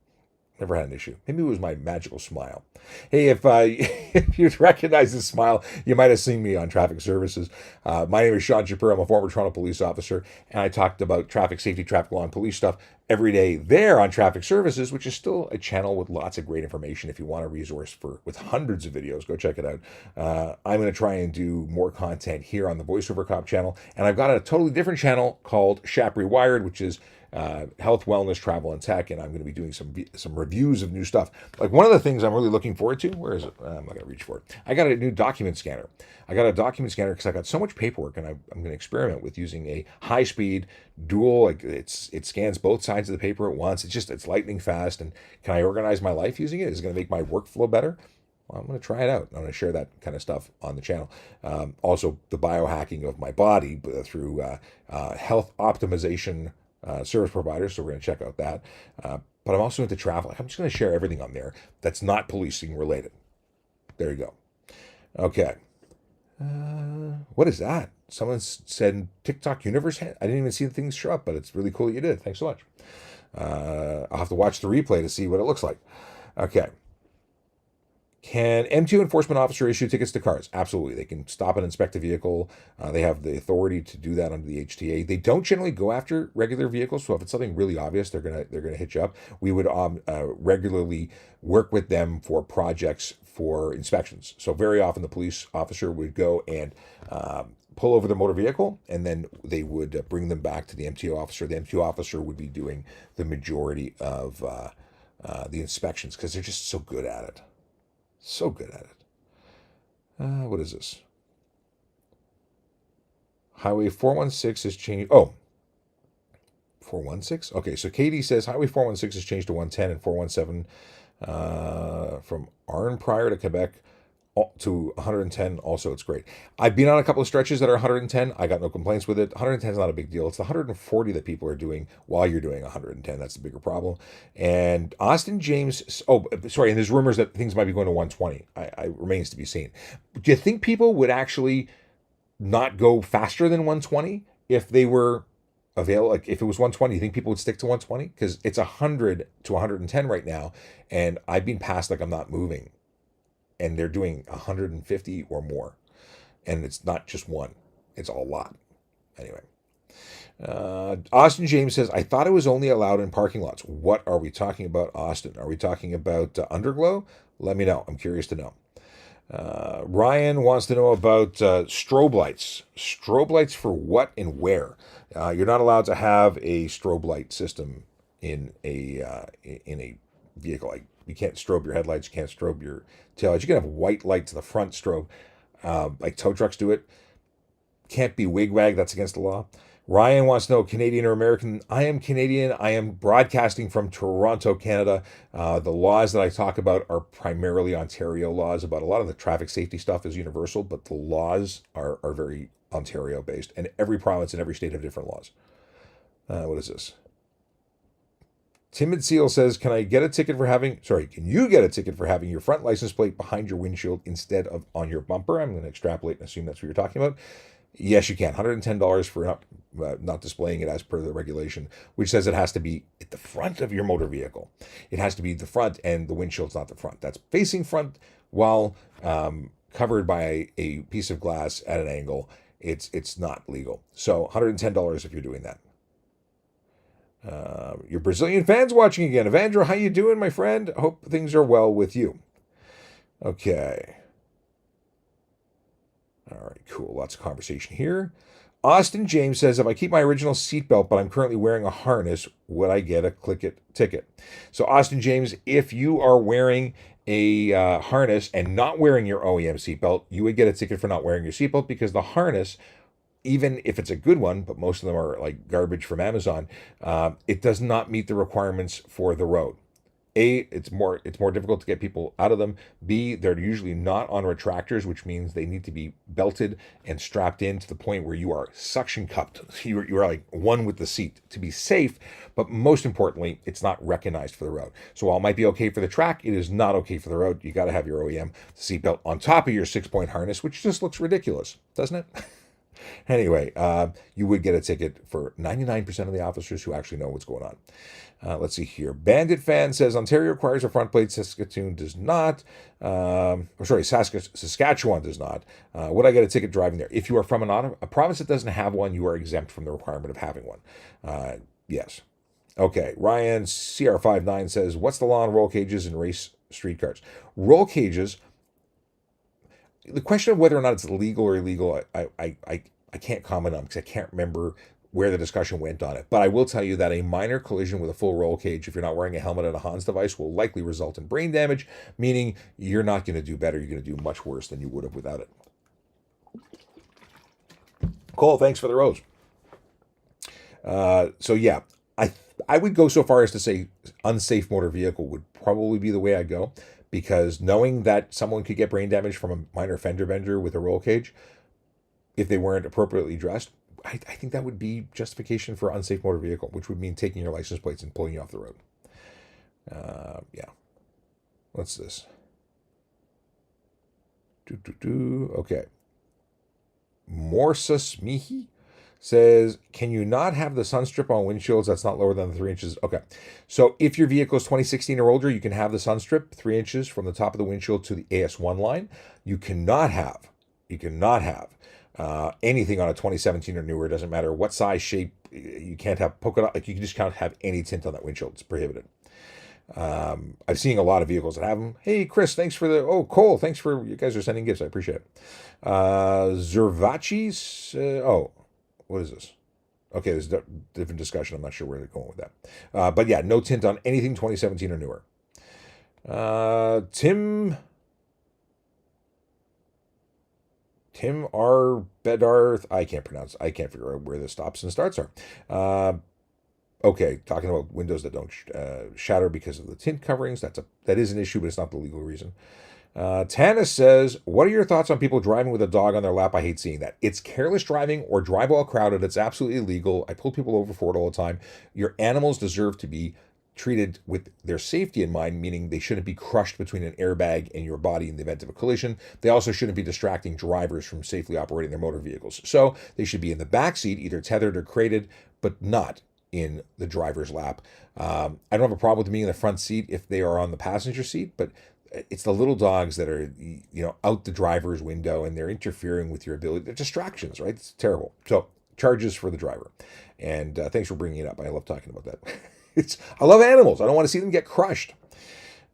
never had an issue. Maybe it was my magical smile. Hey, if you'd recognize this smile, you might have seen me on Traffic Services. My name is Sean Shapiro. I'm a former Toronto police officer, and I talked about traffic safety, traffic law, and police stuff every day there on Traffic Services, which is still a channel with lots of great information. If you want a resource with hundreds of videos, go check it out. I'm going to try and do more content here on the VoiceOver Cop channel, and I've got a totally different channel called Shap Rewired, which is health, wellness, travel, and tech, and I'm going to be doing some reviews of new stuff. Like, one of the things I'm really looking forward to, where is it? I'm not going to reach for it. I got a new document scanner. I got a document scanner because I got so much paperwork, and I'm going to experiment with using a high-speed dual. Like, it scans both sides of the paper at once. It's lightning fast, and can I organize my life using it? Is it going to make my workflow better? Well, I'm going to try it out. I'm going to share that kind of stuff on the channel. Also, the biohacking of my body through health optimization service providers, so we're going to check out that. But I'm also into travel. I'm just going to share everything on there that's not policing related. There you go. Okay. What is that? Someone said TikTok universe. I didn't even see the things show up, but it's really cool that you did. Thanks so much. I'll have to watch the replay to see what it looks like. Okay. Can MTO enforcement officer issue tickets to cars? Absolutely. They can stop and inspect a vehicle. They have the authority to do that under the HTA. They don't generally go after regular vehicles, so if it's something really obvious, they're gonna hit you up. We would regularly work with them for projects for inspections. So very often the police officer would go and pull over the motor vehicle, and then they would bring them back to the MTO officer. The MTO officer would be doing the majority of the inspections because they're just so good at it. So good at it. What is this? Highway 416 has changed. Oh, 416? Okay, so Katie says Highway 416 has changed to 110 and 417 from Arn prior to Quebec to 110. Also, it's great. I've been on a couple of stretches that are 110. I got no complaints with it. 110 is not a big deal. It's the 140 that people are doing while you're doing 110. That's the bigger problem. And Austin James, oh, sorry, and there's rumors that things might be going to 120. I remains to be seen. Do you think people would actually not go faster than 120 if they were available? Like if it was 120, you think people would stick to 120? Because it's 100 to 110 right now, and I've been passed like I'm not moving, and they're doing 150 or more, and it's not just one, it's a lot. Anyway, Austin James says, I thought it was only allowed in parking lots. What are we talking about, Austin? Are we talking about Underglow? Let me know. I'm curious to know. Ryan wants to know about strobe lights. Strobe lights for what and where? You're not allowed to have a strobe light system in a vehicle. Like, you can't strobe your headlights. You can't strobe your taillights. You can have white light to the front strobe, like tow trucks do it. Can't be wig-wag. That's against the law. Ryan wants to know, Canadian or American? I am Canadian. I am broadcasting from Toronto, Canada. The laws that I talk about are primarily Ontario laws. About a lot of the traffic safety stuff is universal, but the laws are very Ontario-based. And every province and every state have different laws. What is this? Timid Seal says, can you get a ticket for having your front license plate behind your windshield instead of on your bumper? I'm going to extrapolate and assume that's what you're talking about. Yes, you can. $110 for not displaying it as per the regulation, which says it has to be at the front of your motor vehicle. It has to be the front, and the windshield's not the front. That's facing front while covered by a piece of glass at an angle. It's not legal. So $110 if you're doing that. Your Brazilian fans watching again. Evandro, how you doing, my friend? Hope things are well with you. Okay. All right, cool. Lots of conversation here. Austin James says, if I keep my original seatbelt, but I'm currently wearing a harness, would I get a ticket? So, Austin James, if you are wearing a harness and not wearing your OEM seatbelt, you would get a ticket for not wearing your seatbelt, because the harness, even if it's a good one, but most of them are like garbage from Amazon, it does not meet the requirements for the road. A, it's more difficult to get people out of them. B, they're usually not on retractors, which means they need to be belted and strapped in to the point where you are suction cupped. You are like one with the seat to be safe, but most importantly, it's not recognized for the road. So while it might be okay for the track, it is not okay for the road. You got to have your OEM seatbelt on top of your 6-point harness, which just looks ridiculous, doesn't it? Anyway, you would get a ticket for 99% of the officers who actually know what's going on. Let's see here. Bandit Fan says Ontario requires a front plate. Saskatoon does not. Saskatchewan does not. Would I get a ticket driving there? If you are from a province that doesn't have one, you are exempt from the requirement of having one. Yes. Okay. Ryan CR59 says, what's the law on roll cages and race streetcars? Roll cages. The question of whether or not it's legal or illegal, I can't comment on, because I can't remember where the discussion went on it. But I will tell you that a minor collision with a full roll cage, if you're not wearing a helmet and a Hans device, will likely result in brain damage, meaning you're not going to do better. You're going to do much worse than you would have without it. Cole, thanks for the rose. So yeah, I would go so far as to say unsafe motor vehicle would probably be the way I go, because knowing that someone could get brain damage from a minor fender bender with a roll cage, if they weren't appropriately dressed, I think that would be justification for unsafe motor vehicle, which would mean taking your license plates and pulling you off the road. Yeah. What's this? Okay. Morsas Mihi Says, can you not have the sun strip on windshields that's not lower than the 3 inches? Okay. So if your vehicle is 2016 or older, you can have the sun strip 3 inches from the top of the windshield to the AS1 line. You cannot have anything on a 2017 or newer. It doesn't matter what size, shape. You can't have polka dot. Like, you just can't have any tint on that windshield. It's prohibited. I've seen a lot of vehicles that have them. Hey, Chris, thanks for the. Oh, Cole, thanks for you guys are sending gifts. I appreciate it. Zervachi's. What is this? Okay, there's a different discussion. I'm not sure where they're going with that. But yeah, no tint on anything 2017 or newer. Tim R. Bedarth. I can't pronounce. I can't figure out where the stops and starts are. Okay, talking about windows that don't shatter because of the tint coverings. That is an issue, but it's not the legal reason. Tanis says, what are your thoughts on people driving with a dog on their lap? I hate seeing that. It's careless driving or drive while crowded. It's absolutely illegal. I pull people over for it all the time. Your animals deserve to be treated with their safety in mind, meaning they shouldn't be crushed between an airbag and your body in the event of a collision. They also shouldn't be distracting drivers from safely operating their motor vehicles. So they should be in the back seat, either tethered or crated, but not in the driver's lap. I don't have a problem with them being in the front seat if they are on the passenger seat, but it's the little dogs that are, out the driver's window, and they're interfering with your ability. They're distractions, right? It's terrible. So charges for the driver. And thanks for bringing it up. I love talking about that. I love animals. I don't want to see them get crushed.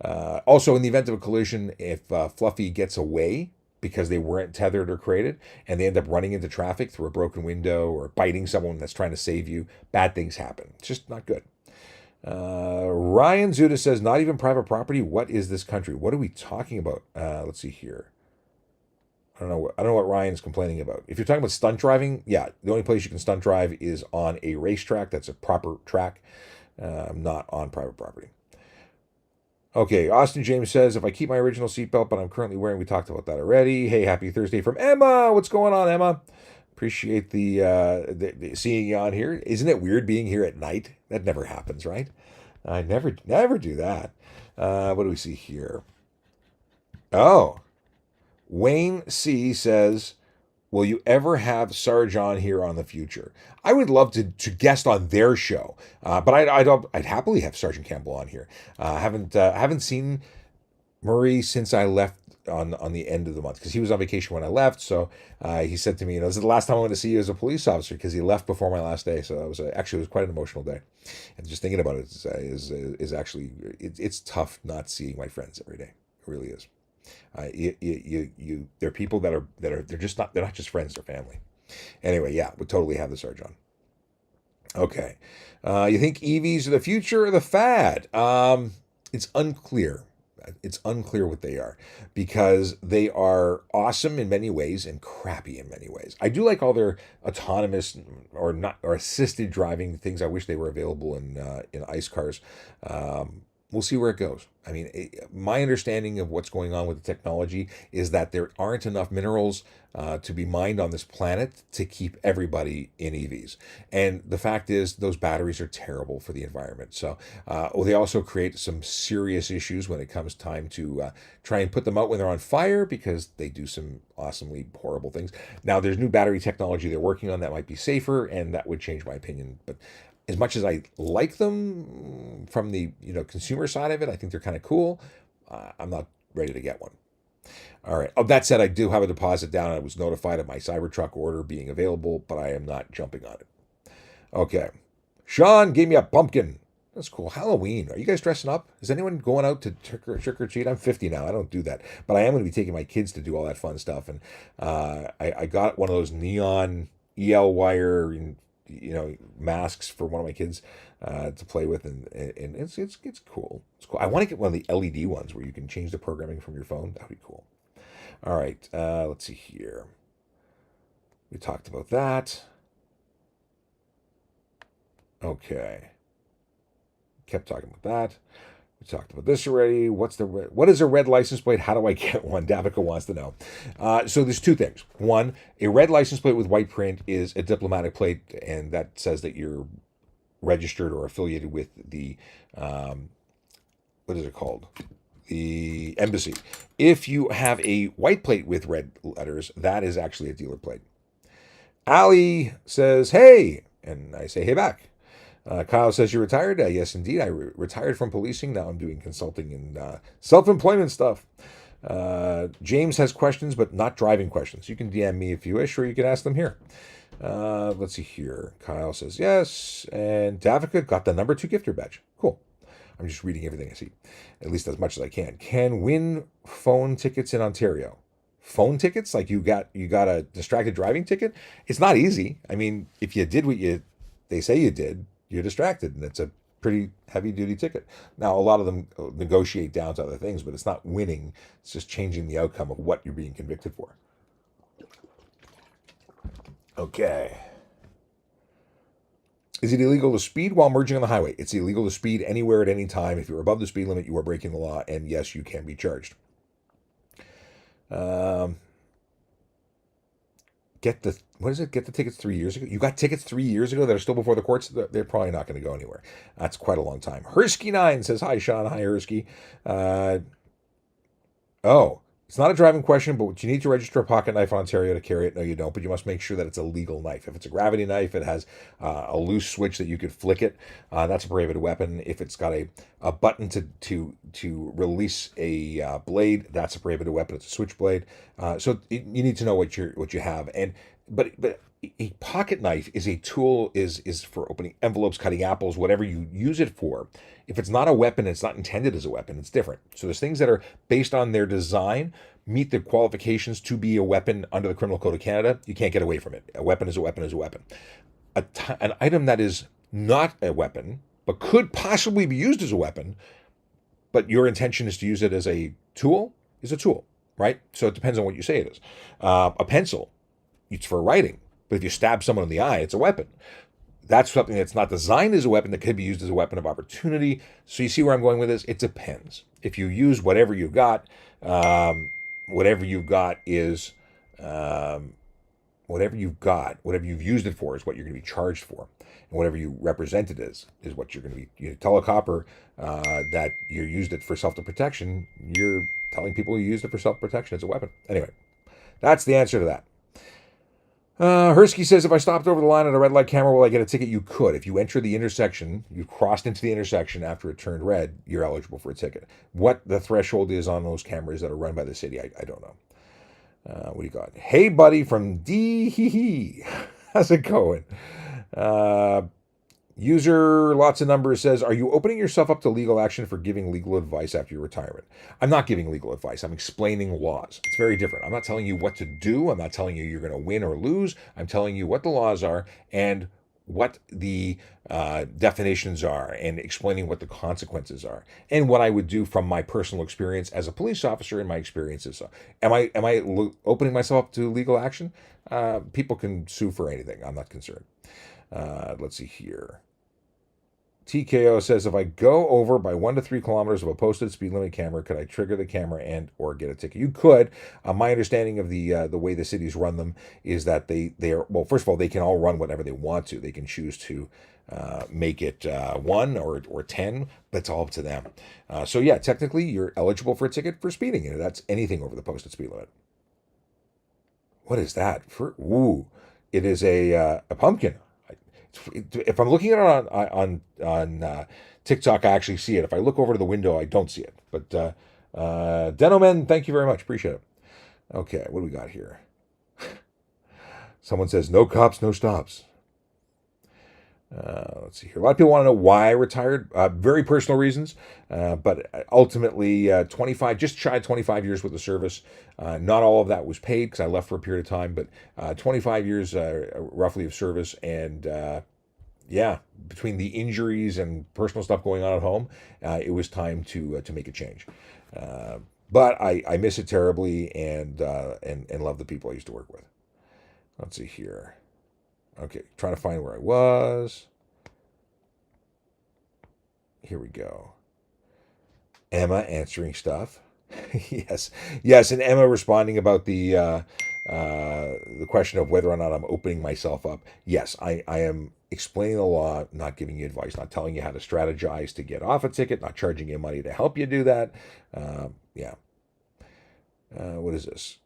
Also, in the event of a collision, if Fluffy gets away because they weren't tethered or crated, and they end up running into traffic through a broken window or biting someone that's trying to save you, bad things happen. It's just not good. Ryan Zuda says, not even private property. What is this country? What are we talking about? Let's see here. I don't know what Ryan's complaining about. If you're talking about stunt driving, yeah, the only place you can stunt drive is on a racetrack. That's a proper track, not on private property. Okay, Austin James says, if I keep my original seatbelt, but I'm currently wearing, we talked about that already. Hey, happy Thursday from Emma. What's going on, Emma? Appreciate the seeing you on here. Isn't it weird being here at night? That never happens, right? I never do that. What do we see here? Oh, Wayne C says, will you ever have Sarge on here on the future? I would love to guest on their show, but I'd happily have Sergeant Campbell on here. Haven't seen Murray since I left on the end of the month, because he was on vacation when I left. So he said to me, this is the last time I want to see you as a police officer, because he left before my last day. So it was quite an emotional day, and just thinking about it is actually it's tough not seeing my friends every day. It really is. There are people that are they're not just friends, they're family. Anyway, yeah, would totally have the Sarge on. Okay, you think EVs are the future or the fad? It's unclear. It's unclear what they are, because they are awesome in many ways and crappy in many ways. I do like all their autonomous or assisted driving things. I wish they were available in ICE cars. We'll see where it goes. I mean, my understanding of what's going on with the technology is that there aren't enough minerals to be mined on this planet to keep everybody in EVs. And the fact is, those batteries are terrible for the environment. So they also create some serious issues when it comes time to try and put them out when they're on fire, because they do some awesomely horrible things. Now, there's new battery technology they're working on that might be safer, and that would change my opinion. But as much as I like them from the consumer side of it, I think they're kind of cool. I'm not ready to get one. All right. Oh, that said, I do have a deposit down. I was notified of my Cybertruck order being available, but I am not jumping on it. Okay. Sean gave me a pumpkin. That's cool. Halloween. Are you guys dressing up? Is anyone going out to trick or treat? I'm 50 now. I don't do that, but I am going to be taking my kids to do all that fun stuff. And I got one of those neon EL wire masks for one of my kids to play with, and it's cool. It's cool. I want to get one of the LED ones where you can change the programming from your phone. That would be cool. All right, let's see here. We talked about that. Okay. Kept talking about that. We talked about this already. What is a red license plate? How do I get one? Davica wants to know. So there's two things. One, a red license plate with white print is a diplomatic plate, and that says that you're registered or affiliated with the, what is it called? The embassy. If you have a white plate with red letters, that is actually a dealer plate. Ali says, hey, and I say, hey back. Kyle says, you retired? Yes, indeed. I retired from policing. Now I'm doing consulting and self-employment stuff. James has questions, but not driving questions. You can DM me if you wish, or you can ask them here. Let's see here. Kyle says, yes. And Davica got the number 2 gifter badge. Cool. I'm just reading everything I see, at least as much as I can. Can win phone tickets in Ontario. Phone tickets? Like you got a distracted driving ticket? It's not easy. I mean, if you did what they say you did, you're distracted, and it's a pretty heavy duty ticket. Now, a lot of them negotiate down to other things, but it's not winning. It's just changing the outcome of what you're being convicted for. Okay. Is it illegal to speed while merging on the highway? It's illegal to speed anywhere at any time. If you're above the speed limit, you are breaking the law, and yes, you can be charged. Get the tickets 3 years ago. You got tickets 3 years ago that are still before the courts. They're probably not going to go anywhere. That's quite a long time. Hersky9 says, hi, Sean. Hi, Hersky. It's not a driving question, but you need to register a pocket knife in Ontario to carry it. No, you don't, but you must make sure that it's a legal knife. If it's a gravity knife, it has a loose switch that you could flick it. That's a prohibited weapon. If it's got a button to release a blade, that's a prohibited weapon. It's a switchblade. So you need to know what you have. But a pocket knife is a tool, is for opening envelopes, cutting apples, whatever you use it for. If it's not a weapon, it's not intended as a weapon, it's different. So there's things that are based on their design, meet the qualifications to be a weapon under the Criminal Code of Canada. You can't get away from it. A weapon is a weapon is a weapon. An item that is not a weapon, but could possibly be used as a weapon, but your intention is to use it as a tool, is a tool, right? So it depends on what you say it is. A pencil, it's for writing. But if you stab someone in the eye, it's a weapon. That's something that's not designed as a weapon that could be used as a weapon of opportunity. So you see where I'm going with this? It depends. If you use whatever you've got, whatever you've used it for is what you're going to be charged for. And whatever you represent it as is what you're going to be. You tell a copper that you used it for self-protection, you're telling people you used it for self-protection. It's a weapon. Anyway, that's the answer to that. Hersky says, if I stopped over the line at a red light camera, will I get a ticket? You could. If you enter the intersection, you crossed into the intersection after it turned red, you're eligible for a ticket. What the threshold is on those cameras that are run by the city, I don't know. What do you got? Hey, buddy from D. How's it going? User lots of numbers says, are you opening yourself up to legal action for giving legal advice after your retirement? I'm not giving legal advice. I'm explaining laws. It's very different. I'm not telling you what to do. I'm not telling you you're going to win or lose. I'm telling you what the laws are and what the definitions are, and explaining what the consequences are, and what I would do from my personal experience as a police officer and my experiences. So, am I opening myself up to legal action? People can sue for anything. I'm not concerned. Let's see here. TKO says, if I go over by 1 to 3 kilometers of a posted speed limit camera, could I trigger the camera and or get a ticket? You could. My understanding of the way the cities run them is that they are, well, first of all, they can all run whatever they want to. They can choose to make it 1 or 10, but it's all up to them. So yeah, technically you're eligible for a ticket for speeding, and that's anything over the posted speed limit. What is that? It is a pumpkin. If I'm looking at it on TikTok, I actually see it. If I look over to the window, I don't see it. But Denomen, thank you very much. Appreciate it. Okay, what do we got here? Someone says, no cops, no stops. Let's see here. A lot of people want to know why I retired. Very personal reasons, but ultimately, 25, just shy of 25 years with the service. Not all of that was paid because I left for a period of time, but 25 years roughly of service, and yeah, between the injuries and personal stuff going on at home, it was time to make a change. But I miss it terribly, and love the people I used to work with. Let's see here. Okay, trying to find where I was. Here we go. Emma answering stuff. Yes, and Emma responding about the question of whether or not I'm opening myself up. Yes, I am explaining the law, not giving you advice, not telling you how to strategize to get off a ticket, not charging you money to help you do that. Yeah. What is this?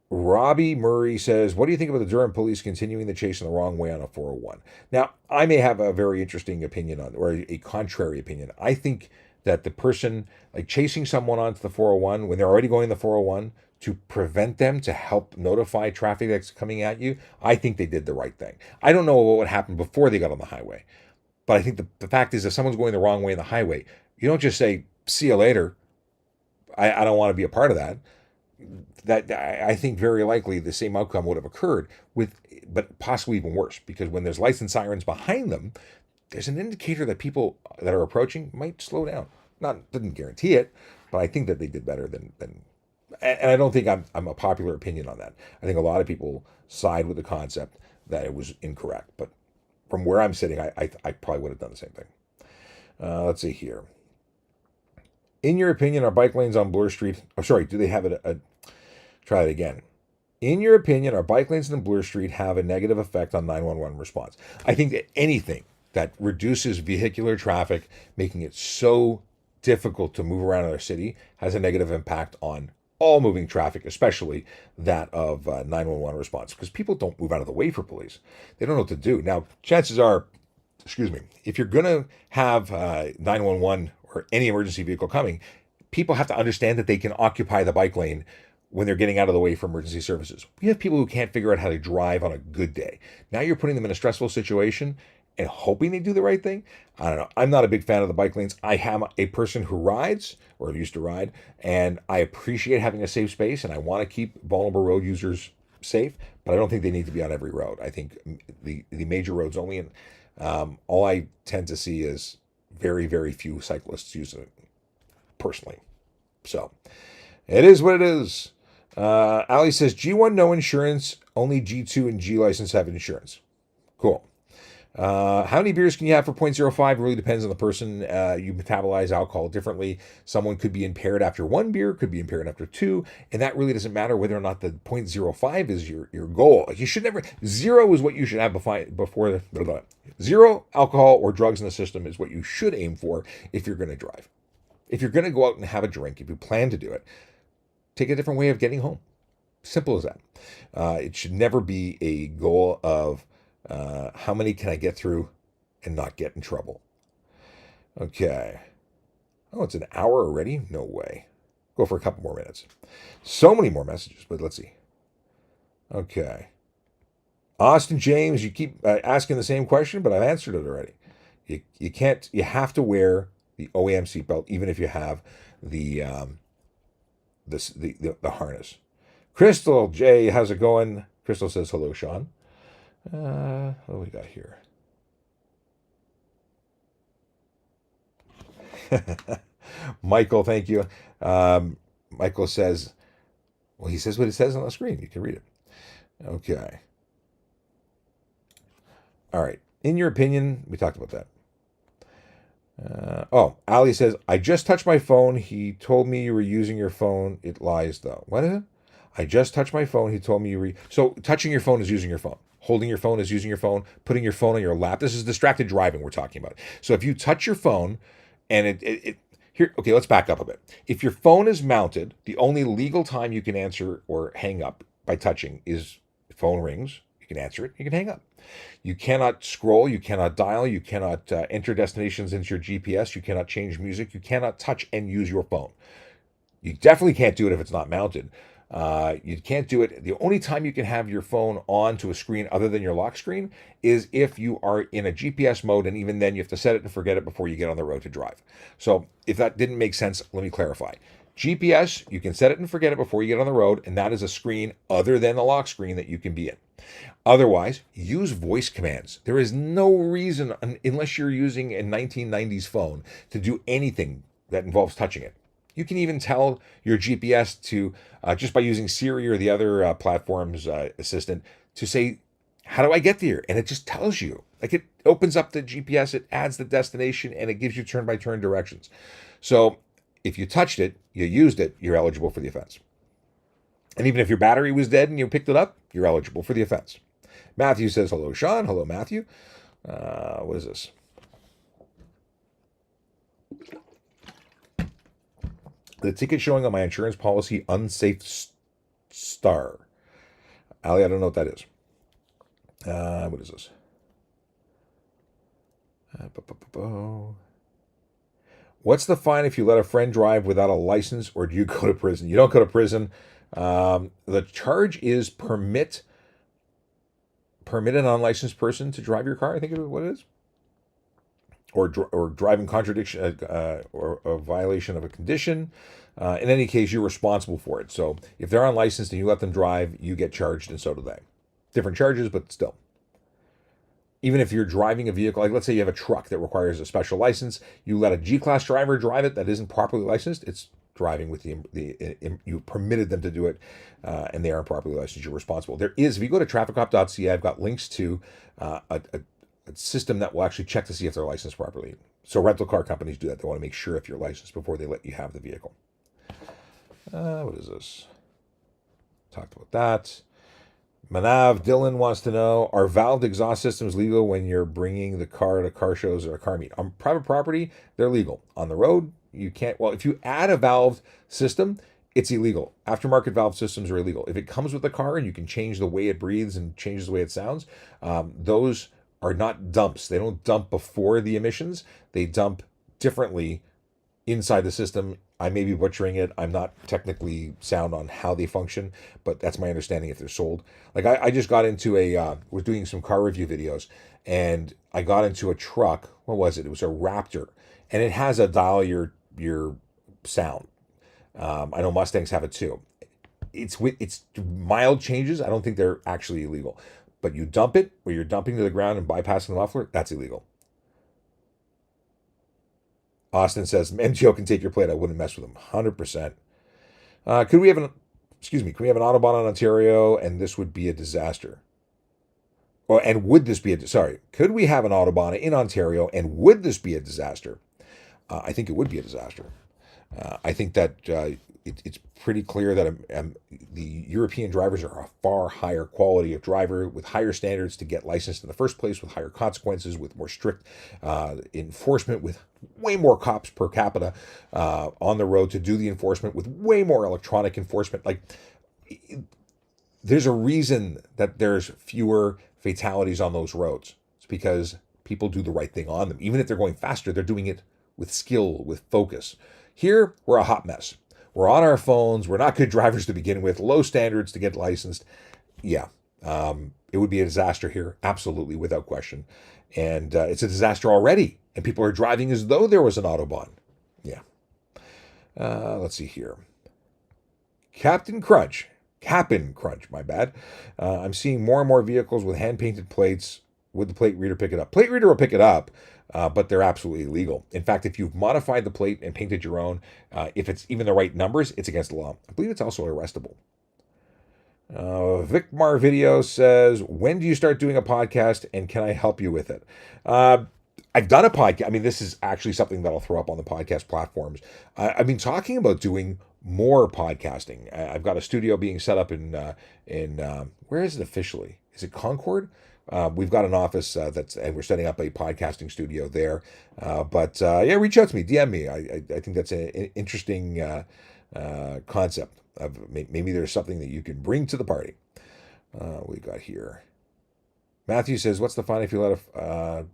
Robbie Murray says, what do you think about the Durham police continuing the chase in the wrong way on a 401? Now, I may have a very interesting opinion on, or a contrary opinion. I think that the person, like chasing someone onto the 401 when they're already going the 401 to prevent them, to help notify traffic that's coming at you, I think they did the right thing. I don't know what would happen before they got on the highway, but I think the fact is, if someone's going the wrong way in the highway, you don't just say, see you later. I don't want to be a part of that. That I think very likely the same outcome would have occurred with, but possibly even worse, because when there's lights and sirens behind them, there's an indicator that people that are approaching might slow down. Not didn't guarantee it, but I think that they did better than and I don't think I'm a popular opinion on that. I think a lot of people side with the concept that it was incorrect, but from where I'm sitting, I probably would have done the same thing. Let's see here. In your opinion, are bike lanes on Bloor Street? Oh, sorry, do they have try it again. In your opinion, are bike lanes on Bloor Street have a negative effect on 911 response? I think that anything that reduces vehicular traffic, making it so difficult to move around in our city, has a negative impact on all moving traffic, especially that of 911 response, because people don't move out of the way for police. They don't know what to do. Now, chances are, excuse me, if you're going to have 911 or any emergency vehicle coming, people have to understand that they can occupy the bike lane when they're getting out of the way for emergency services. We have people who can't figure out how to drive on a good day. Now you're putting them in a stressful situation and hoping they do the right thing. I don't know. I'm not a big fan of the bike lanes. I am a person who rides, or used to ride, and I appreciate having a safe space, and I want to keep vulnerable road users safe, but I don't think they need to be on every road. I think the major roads only, and all I tend to see is very, very few cyclists using it, personally. So it is what it is. Ali says, G1 no insurance, only G2 and G license have insurance. Cool. How many beers can you have for 0.05? It really depends on the person. You metabolize alcohol differently. Someone could be impaired after one beer, could be impaired after two, and that really doesn't matter whether or not the 0.05 is your goal. You should never, zero is what you should have before zero alcohol or drugs in the system is what you should aim for if you're going to drive. If you're going to go out and have a drink, if you plan to do it, take a different way of getting home. Simple as that. It should never be a goal of how many can I get through and not get in trouble. Okay. Oh, it's an hour already? No way. Go for a couple more minutes. So many more messages, but let's see. Okay. Austin James, you keep asking the same question, but I've answered it already. You can't. You have to wear the OEM seatbelt even if you have the the harness. Crystal J, how's it going? Crystal says hello, Sean. What do we got here? Michael, thank you. Michael says, well, he says what it says on the screen. You can read it. Okay. All right. In your opinion, we talked about that. Ali says, I just touched my phone. He told me you were using your phone. It lies, though. What is it? I just touched my phone. He told me you were... So touching your phone is using your phone. Holding your phone is using your phone. Putting your phone on your lap. This is distracted driving we're talking about. So if you touch your phone and it here, okay, let's back up a bit. If your phone is mounted, the only legal time you can answer or hang up by touching is phone rings. You can answer it. You can hang up. You cannot scroll. You cannot dial. You cannot enter destinations into your GPS. You cannot change music. You cannot touch and use your phone. You definitely can't do it if it's not mounted. You can't do it. The only time you can have your phone on to a screen other than your lock screen is if you are in a GPS mode, and even then you have to set it and forget it before you get on the road to drive. So if that didn't make sense, let me clarify. GPS, you can set it and forget it before you get on the road, and that is a screen other than the lock screen that you can be in. Otherwise, use voice commands. There is no reason, unless you're using a 1990s phone, to do anything that involves touching it. You can even tell your GPS to, just by using Siri or the other platform's assistant, to say, how do I get there? And it just tells you. Like, it opens up the GPS, it adds the destination, and it gives you turn-by-turn directions. So if you touched it, you used it, you're eligible for the offense. And even if your battery was dead and you picked it up, you're eligible for the offense. Matthew says, hello, Sean. Hello, Matthew. What is this? The ticket showing on my insurance policy, unsafe star. Ali, I don't know what that is. What is this? What's the fine if you let a friend drive without a license, or do you go to prison? You don't go to prison. The charge is permit an unlicensed person to drive your car. I think is what it is, or driving contradiction or a violation of a condition. In any case, you're responsible for it. So if they're unlicensed and you let them drive, you get charged, and so do they. Different charges, but still. Even if you're driving a vehicle, like let's say you have a truck that requires a special license, you let a G-class driver drive it that isn't properly licensed, it's driving with you permitted them to do it, and they aren't properly licensed, you're responsible. There is, if you go to trafficcop.ca, I've got links to a system that will actually check to see if they're licensed properly. So rental car companies do that. They want to make sure if you're licensed before they let you have the vehicle. What is this? Talked about that. Manav Dylan wants to know, are valved exhaust systems legal when you're bringing the car to car shows or a car meet? On private property, they're legal. On the road, you can't. Well, if you add a valved system, it's illegal. Aftermarket valve systems are illegal. If it comes with the car and you can change the way it breathes and changes the way it sounds, those are not dumps. They don't dump before the emissions. They dump differently inside the system. I may be butchering it. I'm not technically sound on how they function, but that's my understanding if they're sold. Like I just got into was doing some car review videos, and I got into a truck. What was it? It was a Raptor, and it has a dial your sound. I know Mustangs have it too. It's mild changes. I don't think they're actually illegal, but you dump it where you're dumping to the ground and bypassing the muffler. That's illegal. Austin says, MGO can take your plate. I wouldn't mess with them. 100%. Could we have an Autobahn in Ontario and this would be a disaster? And would this be could we have an Autobahn in Ontario and would this be a disaster? I think it would be a disaster. I think that it's pretty clear that the European drivers are a far higher quality of driver with higher standards to get licensed in the first place, with higher consequences, with more strict enforcement, with way more cops per capita on the road to do the enforcement, with way more electronic enforcement. Like, there's a reason that there's fewer fatalities on those roads. It's because people do the right thing on them. Even if they're going faster, they're doing it with skill, with focus. Here, we're a hot mess. We're on our phones. We're not good drivers to begin with. Low standards to get licensed. Yeah, it would be a disaster here. Absolutely, without question. And it's a disaster already. And people are driving as though there was an Autobahn. Yeah. Let's see here. Captain Crunch, my bad. I'm seeing more and more vehicles with hand-painted plates. Would the plate reader pick it up? Plate reader will pick it up. But they're absolutely illegal. In fact, if you've modified the plate and painted your own, if it's even the right numbers, it's against the law. I believe it's also arrestable. Vicmar Video says, when do you start doing a podcast and can I help you with it? I've done a podcast. I mean, this is actually something that I'll throw up on the podcast platforms. I've been talking about doing more podcasting. I've got a studio being set up in where is it officially? Is it Concord? We've got an office and we're setting up a podcasting studio there. But reach out to me, DM me. I think that's an interesting concept. Maybe there's something that you can bring to the party. We got here. Matthew says, "What's the fine if you let a?"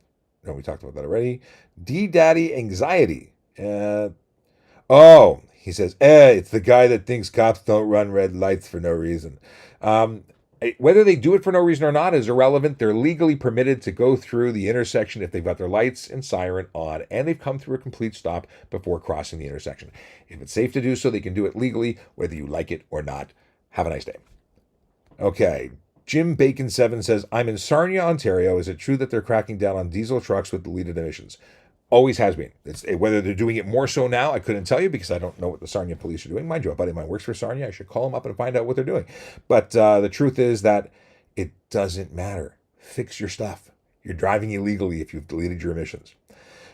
No, we talked about that already. D-Daddy Anxiety. He says, it's the guy that thinks cops don't run red lights for no reason. Whether they do it for no reason or not is irrelevant. They're legally permitted to go through the intersection if they've got their lights and siren on and they've come through a complete stop before crossing the intersection. If it's safe to do so, they can do it legally, whether you like it or not. Have a nice day. Okay. Jim Bacon 7 says, I'm in Sarnia, Ontario. Is it true that they're cracking down on diesel trucks with deleted emissions? Always has been. Whether they're doing it more so now, I couldn't tell you because I don't know what the Sarnia police are doing. Mind you, a buddy of mine works for Sarnia. I should call him up and find out what they're doing. But the truth is that it doesn't matter. Fix your stuff. You're driving illegally if you've deleted your emissions.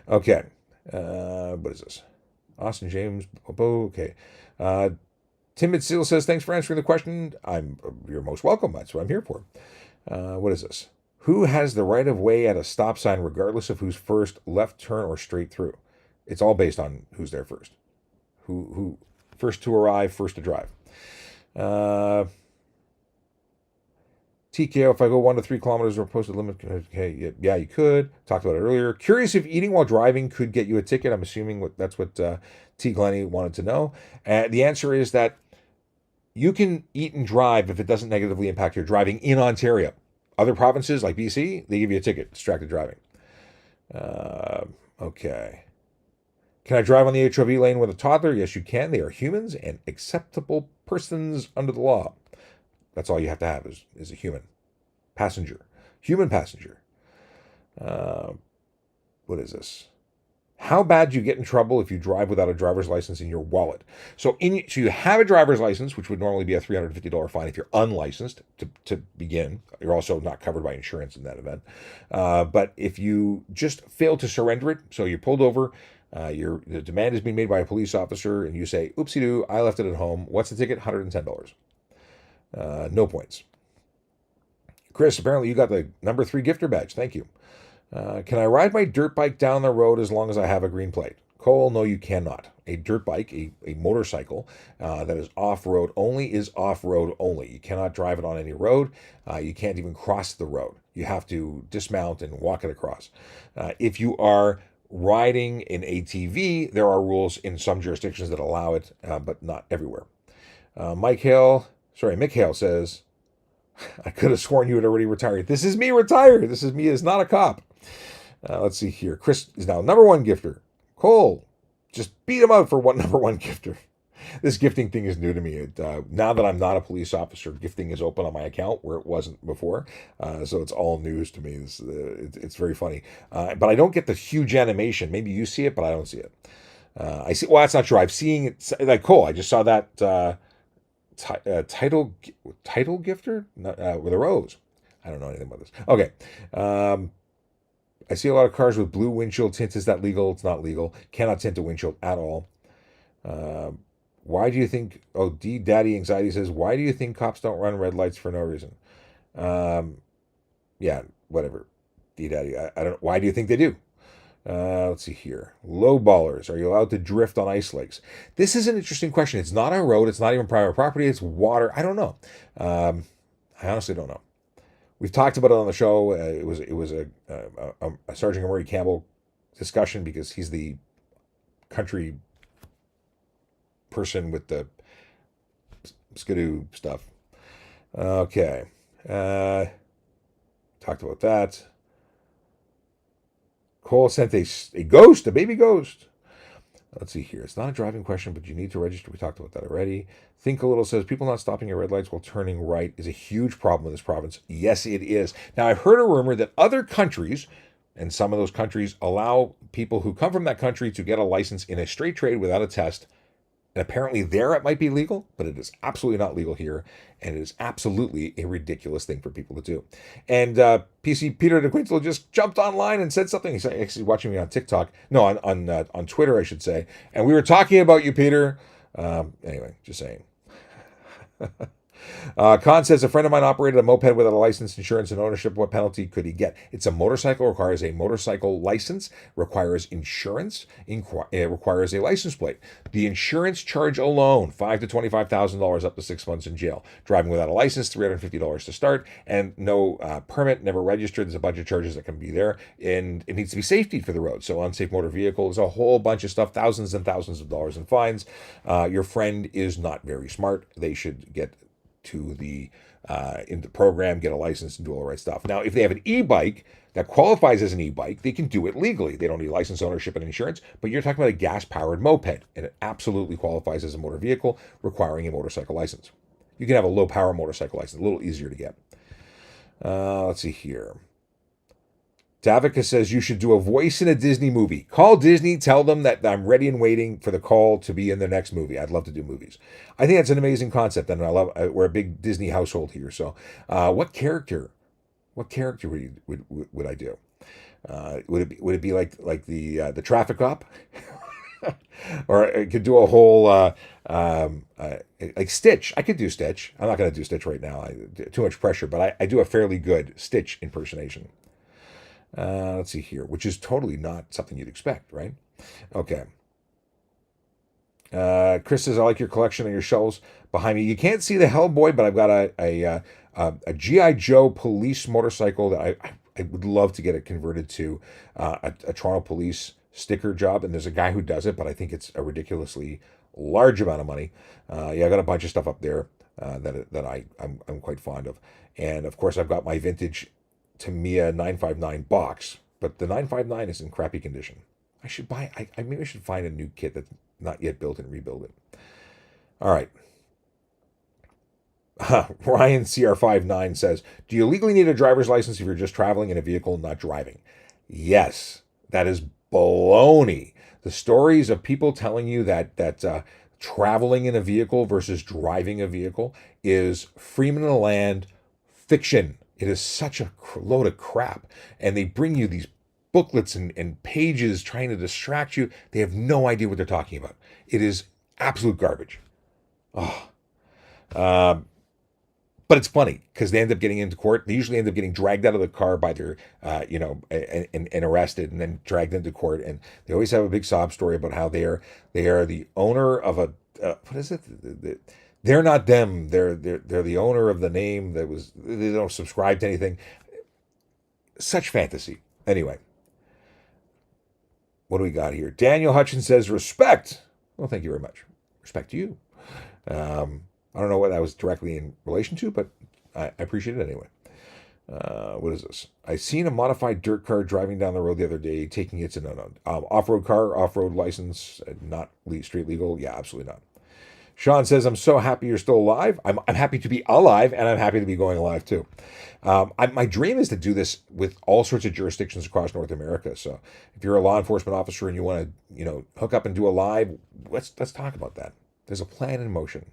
Okay. What is this? Austin James. Okay. Timid Seal says, thanks for answering the question. You're most welcome. That's what I'm here for. What is this? Who has the right of way at a stop sign regardless of who's first, left turn, or straight through? It's all based on who's there first. Who first to arrive, first to drive. TKO, if I go 1 to 3 kilometers or posted limit, okay, yeah, you could. Talked about it earlier. Curious if eating while driving could get you a ticket. I'm assuming that's what T. Glenny wanted to know. And the answer is that you can eat and drive if it doesn't negatively impact your driving in Ontario. Other provinces like BC, they give you a ticket, distracted driving. Okay. Can I drive on the HOV lane with a toddler? Yes, you can. They are humans and acceptable persons under the law. That's all you have to have is a human passenger. Human passenger. What is this? How bad do you get in trouble if you drive without a driver's license in your wallet? So you have a driver's license, which would normally be a $350 fine if you're unlicensed to begin. You're also not covered by insurance in that event. But if you just fail to surrender it, so you're pulled over, the demand is being made by a police officer, and you say, oopsie-doo, I left it at home. What's the ticket? $110. No points. Chris, apparently you got the number 3 gifter badge. Thank you. Can I ride my dirt bike down the road as long as I have a green plate? Cole, no, you cannot. A dirt bike, a motorcycle that is off-road only is off-road only. You cannot drive it on any road. You can't even cross the road. You have to dismount and walk it across. If you are riding an ATV, there are rules in some jurisdictions that allow it, but not everywhere. Mick Hale says, I could have sworn you had already retired. This is me retired. This is me as not a cop. Let's see here. Chris is now number 1 gifter. Cole, just beat him out for number 1 gifter. This gifting thing is new to me. Now that I'm not a police officer, gifting is open on my account where it wasn't before. So it's all news to me. It's very funny. But I don't get the huge animation. Maybe you see it, but I don't see it. I see. Well, that's not true. I've seen it. Like Cole, I just saw that title gifter with a rose. I don't know anything about this. Okay. I see a lot of cars with blue windshield tints. Is that legal? It's not legal. Cannot tint a windshield at all. Why do you think? Oh, D Daddy Anxiety says, why do you think cops don't run red lights for no reason? Yeah, whatever. D Daddy, I don't. Why do you think they do? Let's see here. Low ballers. Are you allowed to drift on ice lakes? This is an interesting question. It's not a road. It's not even private property. It's water. I don't know. I honestly don't know. We've talked about it on the show. It was a Sergeant Murray Campbell discussion because he's the country person with the skidoo stuff. Okay. Talked about that. Cole sent a ghost, a baby ghost. Let's see here. It's not a driving question, but you need to register. We talked about that already. Think a Little says, people not stopping at red lights while turning right is a huge problem in this province. Yes, it is. Now, I've heard a rumor that other countries, and some of those countries, allow people who come from that country to get a license in a straight trade without a test. And apparently there it might be legal, but it is absolutely not legal here. And it is absolutely a ridiculous thing for people to do. And PC Peter de Quintal just jumped online and said something. He's actually watching me on TikTok. No, on Twitter, I should say. And we were talking about you, Peter. Anyway, just saying. Khan says, a friend of mine operated a moped without a license, insurance, and ownership. What penalty could he get? It's a motorcycle, requires a motorcycle license, requires insurance, it requires a license plate. The insurance charge alone, $5,000 to $25,000, up to 6 months in jail. Driving without a license, $350 to start, and no permit, never registered. There's a bunch of charges that can be there, and it needs to be safety for the road. So unsafe motor vehicle, there's a whole bunch of stuff, thousands and thousands of dollars in fines. Your friend is not very smart. They should get to the in the program, get a license, and do all the right stuff. Now, if they have an e-bike that qualifies as an e-bike, they can do it legally. They don't need license, ownership, and insurance, but you're talking about a gas-powered moped, and it absolutely qualifies as a motor vehicle requiring a motorcycle license. You can have a low-power motorcycle license, a little easier to get. Let's see here. Davika says you should do a voice in a Disney movie. Call Disney, tell them that I'm ready and waiting for the call to be in the next movie. I'd love to do movies. I think that's an amazing concept, and we're a big Disney household here. So, what character would I do? Would it be like the traffic cop, or I could do a whole like Stitch? I could do Stitch. I'm not going to do Stitch right now. Too much pressure, but I do a fairly good Stitch impersonation. Let's see here, which is totally not something you'd expect, right? Okay. Chris says, I like your collection of your shelves behind me. You can't see the Hellboy, but I've got a a GI Joe police motorcycle that I would love to get it converted to a Toronto Police sticker job. And there's a guy who does it, but I think it's a ridiculously large amount of money. Yeah, I got a bunch of stuff up there I'm quite fond of. And of course, I've got my vintage Tamiya 959 box, but the 959 is in crappy condition. I should buy, I maybe I should find a new kit that's not yet built and rebuild it. All right. Ryan CR59 says, do you legally need a driver's license if you're just traveling in a vehicle, not driving? Yes, that is baloney. The stories of people telling you that traveling in a vehicle versus driving a vehicle is Freeman of the Land fiction. It is such a load of crap. And they bring you these booklets and pages trying to distract you. They have no idea what they're talking about. It is absolute garbage. Oh. But it's funny because they end up getting into court. They usually end up getting dragged out of the car by their, and arrested and then dragged into court. And they always have a big sob story about how they are the owner of a, what is it? They're not them. They're the owner of the name that was, they don't subscribe to anything. Such fantasy. Anyway, what do we got here? Daniel Hutchins says, respect. Well, thank you very much. Respect to you. I don't know what that was directly in relation to, but I appreciate it anyway. What is this? I seen a modified dirt car driving down the road the other day, taking it to no. Off-road car, off-road license, not street legal. Yeah, absolutely not. Sean says, I'm so happy you're still alive. I'm happy to be alive, and I'm happy to be going alive too. My dream is to do this with all sorts of jurisdictions across North America. So if you're a law enforcement officer and you want to, hook up and do a live, let's talk about that. There's a plan in motion.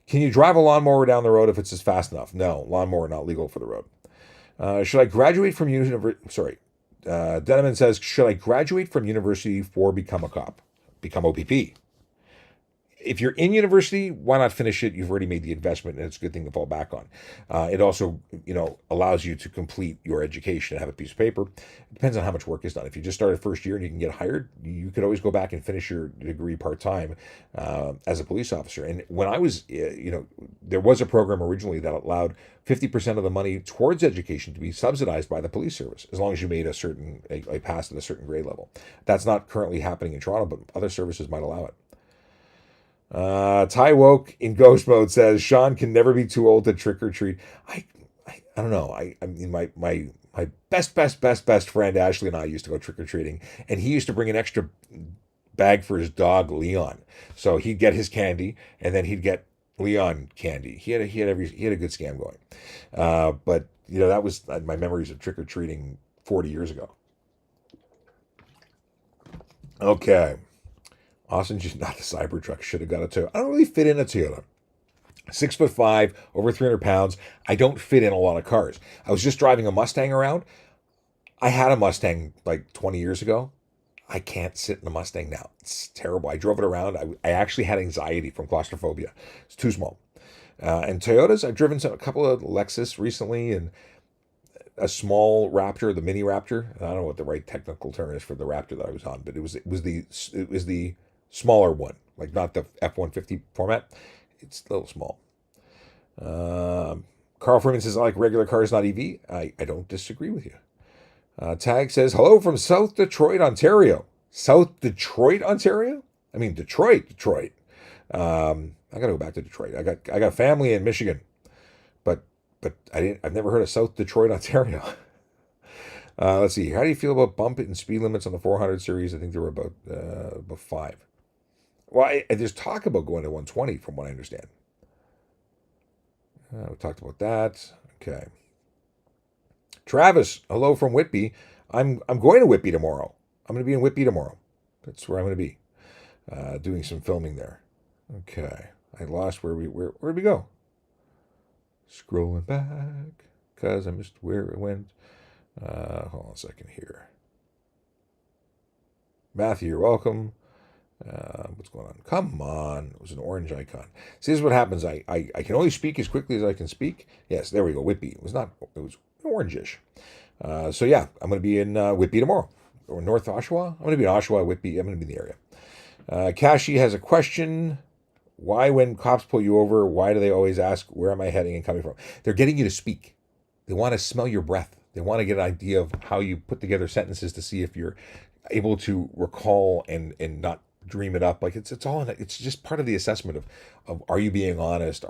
Can you drive a lawnmower down the road if it's just fast enough? No, lawnmower not legal for the road. Should I graduate from university? Deneman says, should I graduate from university or become a cop? Become OPP. If you're in university, why not finish it? You've already made the investment, and it's a good thing to fall back on. It also, allows you to complete your education and have a piece of paper. It depends on how much work is done. If you just started first year and you can get hired, you could always go back and finish your degree part-time as a police officer. And when I was, there was a program originally that allowed 50% of the money towards education to be subsidized by the police service, as long as you made a pass at a certain grade level. That's not currently happening in Toronto, but other services might allow it. Ty Woke in ghost mode says Sean can never be too old to trick or treat. I don't know. I mean my best friend Ashley and I used to go trick or treating, and he used to bring an extra bag for his dog Leon. So he'd get his candy, and then he'd get Leon candy. He had a good scam going. But that was my memories of trick or treating 40 years ago. Okay. Austin, just not the Cybertruck. Should have got a Toyota. I don't really fit in a Toyota. 6'5", over 300 pounds. I don't fit in a lot of cars. I was just driving a Mustang around. I had a Mustang like 20 years ago. I can't sit in a Mustang now. It's terrible. I drove it around. I actually had anxiety from claustrophobia. It's too small. And Toyotas, I've driven a couple of Lexus recently, and a small Raptor, the mini Raptor. I don't know what the right technical term is for the Raptor that I was on, but it was the smaller one, like not the F-150 format. It's a little small. Carl Freeman says, I like regular cars, not EV. I don't disagree with you. Tag says, hello from South Detroit, Ontario. South Detroit, Ontario? I mean, Detroit. I got to go back to Detroit. I got family in Michigan, but I've never heard of South Detroit, Ontario. Let's see. How do you feel about bump and speed limits on the 400 series? I think there were about 5. Well, there's talk about going to 120 from what I understand. We talked about that. Okay. Travis, hello from Whitby. I'm going to Whitby tomorrow. I'm going to be in Whitby tomorrow. That's where I'm going to be, doing some filming there. Okay. I lost where'd we go? Scrolling back because I missed where it went. Hold on a second here. Matthew, you're welcome. What's going on? Come on. It was an orange icon. See, this is what happens. I can only speak as quickly as I can speak. Yes, there we go. Whitby. It was orangish. So yeah, I'm going to be in Whitby tomorrow. Or North Oshawa. I'm going to be in Oshawa, Whitby. I'm going to be in the area. Kashi has a question. Why, when cops pull you over, why do they always ask, where am I heading and coming from? They're getting you to speak. They want to smell your breath. They want to get an idea of how you put together sentences to see if you're able to recall and not dream it up. Like it's just part of the assessment of are you being honest?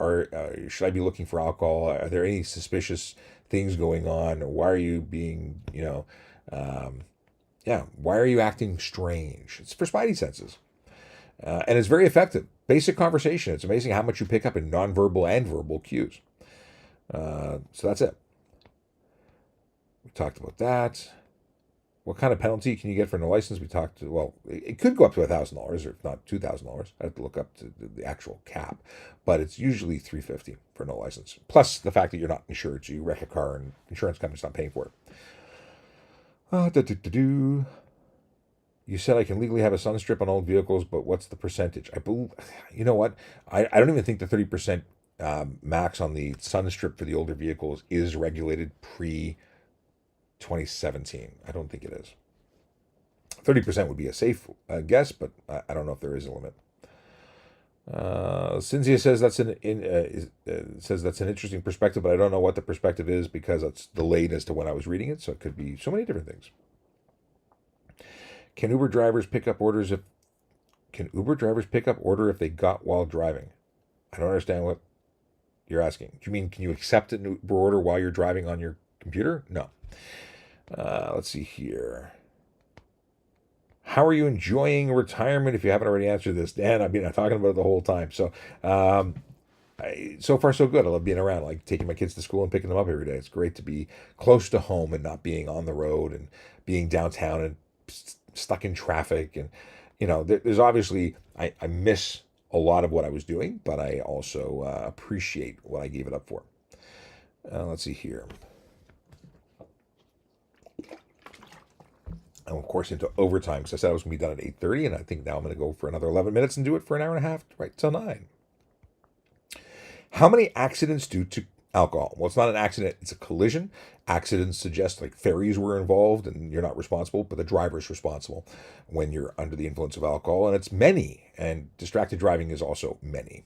Should I be looking for alcohol? Are there any suspicious things going on? Why are you being, why are you acting strange? It's for spidey senses. And it's very effective. Basic conversation. It's amazing how much you pick up in nonverbal and verbal cues. So that's it. We talked about that. What kind of penalty can you get for no license? It could go up to $1,000, or if not $2,000. I have to look up to the actual cap, but it's usually $350 for no license. Plus the fact that you're not insured, so you wreck a car and insurance company's not paying for it. You said I can legally have a sun strip on old vehicles, but what's the percentage? You know what? I don't even think the 30% max on the sun strip for the older vehicles is regulated pre 2017. I don't think it is. 30% would be a safe guess, but I don't know if there is a limit. Cynthia says that's an interesting perspective, but I don't know what the perspective is because it's delayed as to when I was reading it, so it could be so many different things. Can Uber drivers pick up order if they got while driving? I don't understand what you're asking. Do you mean can you accept an Uber order while you're driving on your computer? No. Let's see here. How are you enjoying retirement? If you haven't already answered this, Dan, I'm talking about it the whole time. So, so far so good. I love being around, like taking my kids to school and picking them up every day. It's great to be close to home and not being on the road and being downtown and stuck in traffic. And there's obviously I miss a lot of what I was doing, but I also appreciate what I gave it up for. Let's see here. I'm, of course, into overtime because I said I was going to be done at 8:30, and I think now I'm going to go for another 11 minutes and do it for an hour and a half, right till 9. How many accidents due to alcohol? Well, it's not an accident, it's a collision. Accidents suggest like ferries were involved, and you're not responsible, but the driver's responsible when you're under the influence of alcohol, and it's many, and distracted driving is also many.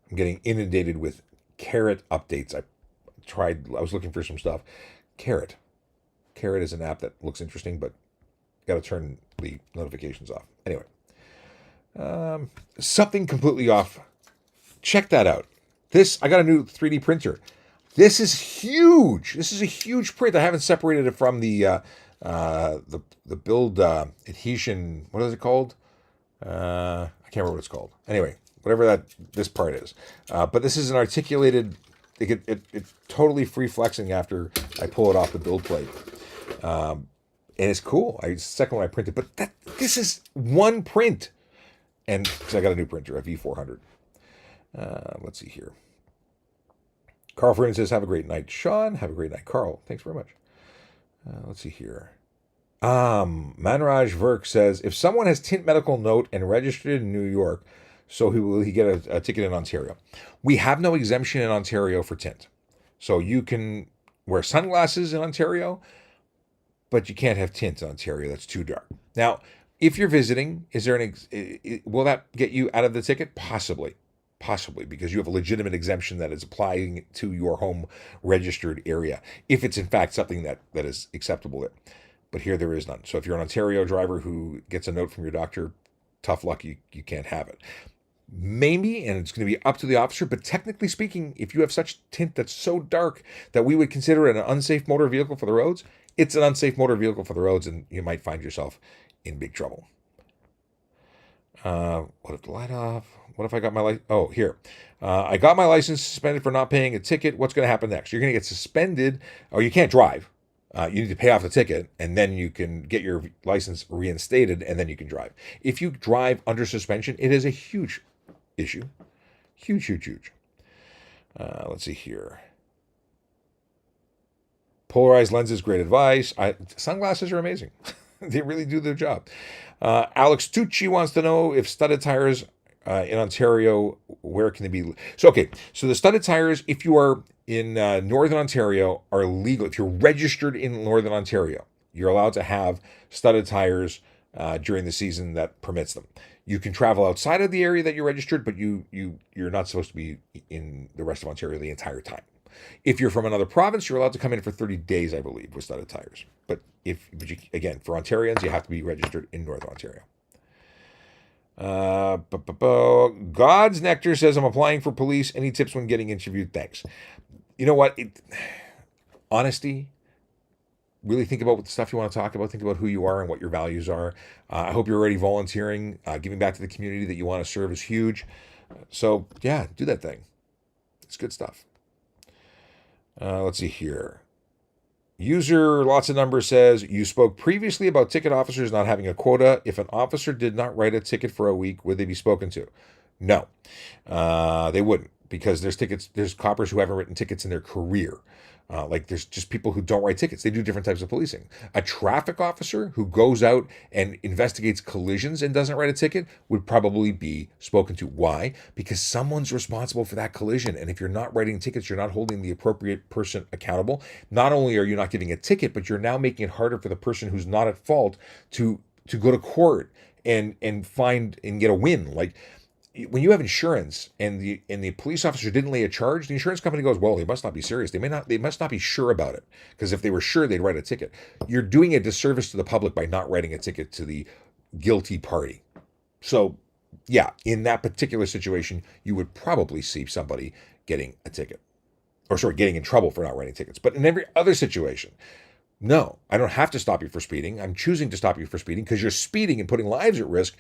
I'm getting inundated with Carrot updates. I was looking for some stuff. Carrot is an app that looks interesting, but got to turn the notifications off. Anyway, something completely off. Check that out. I got a new 3D printer. This is huge. This is a huge print. I haven't separated it from the build adhesion. What is it called? I can't remember what it's called. Anyway, whatever this part is. But this is an articulated. It's totally free flexing after I pull it off the build plate. And it's cool. It's the second one I printed, but this is one print. And because I got a new printer, a V400. Let's see here. Carl Freeman says, have a great night, Sean. Have a great night, Carl. Thanks very much. Let's see here. Manraj Verk says, if someone has tint medical note and registered in New York, so will he get a ticket in Ontario? We have no exemption in Ontario for tint. So you can wear sunglasses in Ontario, but you can't have tint in Ontario. That's too dark. Now, if you're visiting, will that get you out of the ticket? Possibly, because you have a legitimate exemption that is applying to your home registered area, if it's in fact something that is acceptable there. But here there is none. So if you're an Ontario driver who gets a note from your doctor, tough luck, you can't have it. Maybe, and it's going to be up to the officer, but technically speaking, if you have such tint that's so dark that we would consider it an unsafe motor vehicle for the roads, it's an unsafe motor vehicle for the roads, and you might find yourself in big trouble. What if the light off? What if I got my license? Oh, here. I got my license suspended for not paying a ticket. What's going to happen next? You're going to get suspended, or you can't drive. You need to pay off the ticket, and then you can get your license reinstated, and then you can drive. If you drive under suspension, it is a huge issue. Huge. Let's see here. Polarized lenses, great advice. Sunglasses are amazing. They really do their job. Alex Tucci wants to know if studded tires in Ontario, where can they be? So the studded tires, if you are in Northern Ontario, are legal. If you're registered in Northern Ontario, you're allowed to have studded tires during the season that permits them. You can travel outside of the area that you're registered, but you're not supposed to be in the rest of Ontario the entire time. If you're from another province, you're allowed to come in for 30 days, I believe, with studded tires. But again, for Ontarians, you have to be registered in North Ontario. God's Nectar says, I'm applying for police. Any tips when getting interviewed? Thanks. You know what? Honesty. Really think about what the stuff you want to talk about. Think about who you are and what your values are. I hope you're already volunteering. Giving back to the community that you want to serve is huge. So, yeah, do that thing. It's good stuff. Let's see here. User Lots of Numbers says, you spoke previously about ticket officers not having a quota. If an officer did not write a ticket for a week, would they be spoken to? No, they wouldn't, because there's coppers who haven't written tickets in their career. There's just people who don't write tickets. They do different types of policing. A traffic officer who goes out and investigates collisions and doesn't write a ticket would probably be spoken to. Why? Because someone's responsible for that collision. And if you're not writing tickets, you're not holding the appropriate person accountable. Not only are you not giving a ticket, but you're now making it harder for the person who's not at fault to go to court and find and get a win. Like, when you have insurance and the police officer didn't lay a charge, the insurance company goes, well, they must not be serious. They must not be sure about it, because if they were sure, they'd write a ticket. You're doing a disservice to the public by not writing a ticket to the guilty party. So, yeah, in that particular situation, you would probably see somebody getting a ticket, getting in trouble for not writing tickets. But in every other situation, no, I don't have to stop you for speeding. I'm choosing to stop you for speeding because you're speeding and putting lives at risk.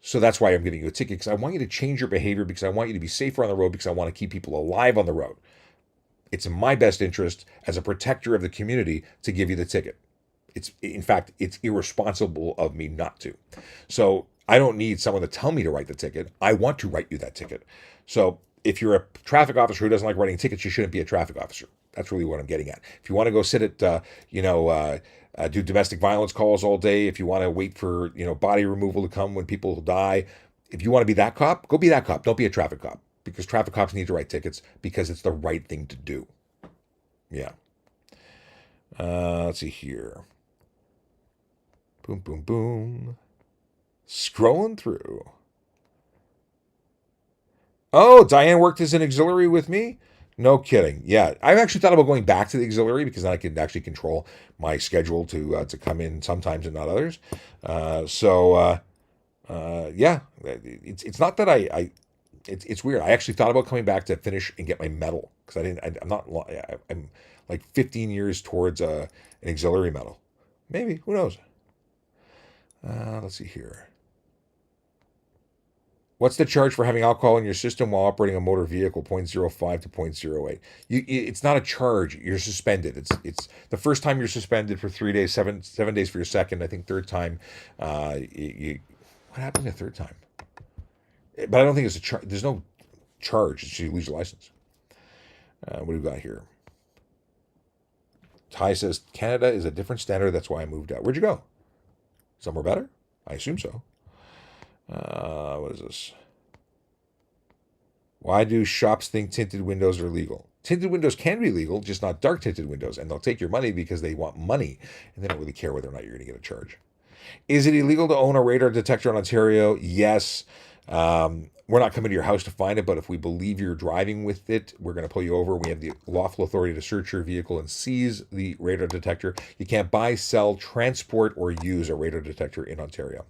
So that's why I'm giving you a ticket, because I want you to change your behavior, because I want you to be safer on the road, because I want to keep people alive on the road. It's in my best interest as a protector of the community to give you the ticket. In fact, it's irresponsible of me not to. So I don't need someone to tell me to write the ticket. I want to write you that ticket. So if you're a traffic officer who doesn't like writing tickets, you shouldn't be a traffic officer. That's really what I'm getting at. If you want to go sit at, do domestic violence calls all day, if you want to wait for, body removal to come when people die, if you want to be that cop, go be that cop. Don't be a traffic cop, because traffic cops need to write tickets because it's the right thing to do. Yeah. Let's see here. Boom, boom, boom. Scrolling through. Oh, Diane worked as an auxiliary with me? No kidding. Yeah, I've actually thought about going back to the auxiliary, because then I can actually control my schedule to come in sometimes and not others. Yeah, it's not that it's weird. I actually thought about coming back to finish and get my medal, because I'm like 15 years towards an auxiliary medal. Maybe, who knows? Let's see here. What's the charge for having alcohol in your system while operating a motor vehicle? 0.05 to 0.08. It's not a charge. You're suspended. It's the first time you're suspended for 3 days, seven days for your second. I think third time, what happened the third time? But I don't think it's a charge. There's no charge. It's you lose your license. What do we got here? Ty says Canada is a different standard. That's why I moved out. Where'd you go? Somewhere better? I assume so. What is this? Why do shops think tinted windows are legal? Tinted windows can be legal, just not dark tinted windows, and they'll take your money because they want money, and they don't really care whether or not you're going to get a charge. Is it illegal to own a radar detector in Ontario? Yes. We're not coming to your house to find it, but if we believe you're driving with it, we're going to pull you over. We have the lawful authority to search your vehicle and seize the radar detector. You can't buy, sell, transport, or use a radar detector in Ontario.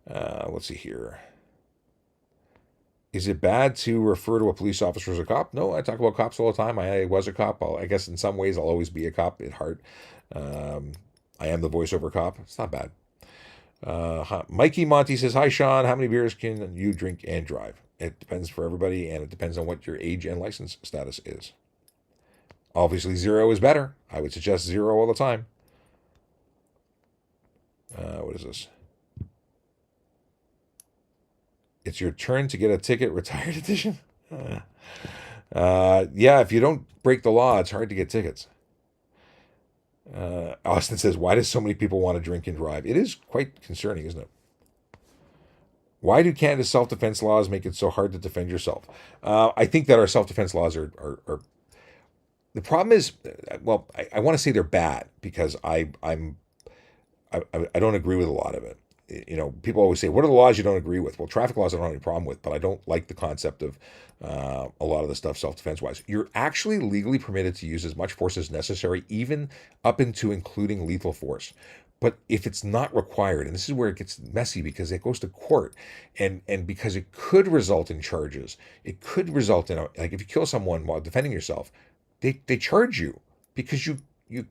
Let's see here. Is it bad to refer to a police officer as a cop? No, I talk about cops all the time. I was a cop. I guess in some ways I'll always be a cop at heart. I am the voiceover cop. It's not bad. Mikey Monty says, hi, Sean. How many beers can you drink and drive? It depends for everybody, and it depends on what your age and license status is. Obviously, 0 is better. I would suggest 0 all the time. What is this? It's your turn to get a ticket, retired edition. Yeah, if you don't break the law, it's hard to get tickets. Austin says, why do so many people want to drink and drive? It is quite concerning, isn't it? Why do Canada's self-defense laws make it so hard to defend yourself? I think that our self-defense laws are the problem is, well, I want to say they're bad, because I don't agree with a lot of it. people always say, what are the laws you don't agree with? Well, traffic laws I don't have any problem with, but I don't like the concept of a lot of the stuff self-defense wise. You're actually legally permitted to use as much force as necessary, even up into including lethal force. But if it's not required, and this is where it gets messy because it goes to court, and because it could result in charges, it could result in like if you kill someone while defending yourself, they charge you because you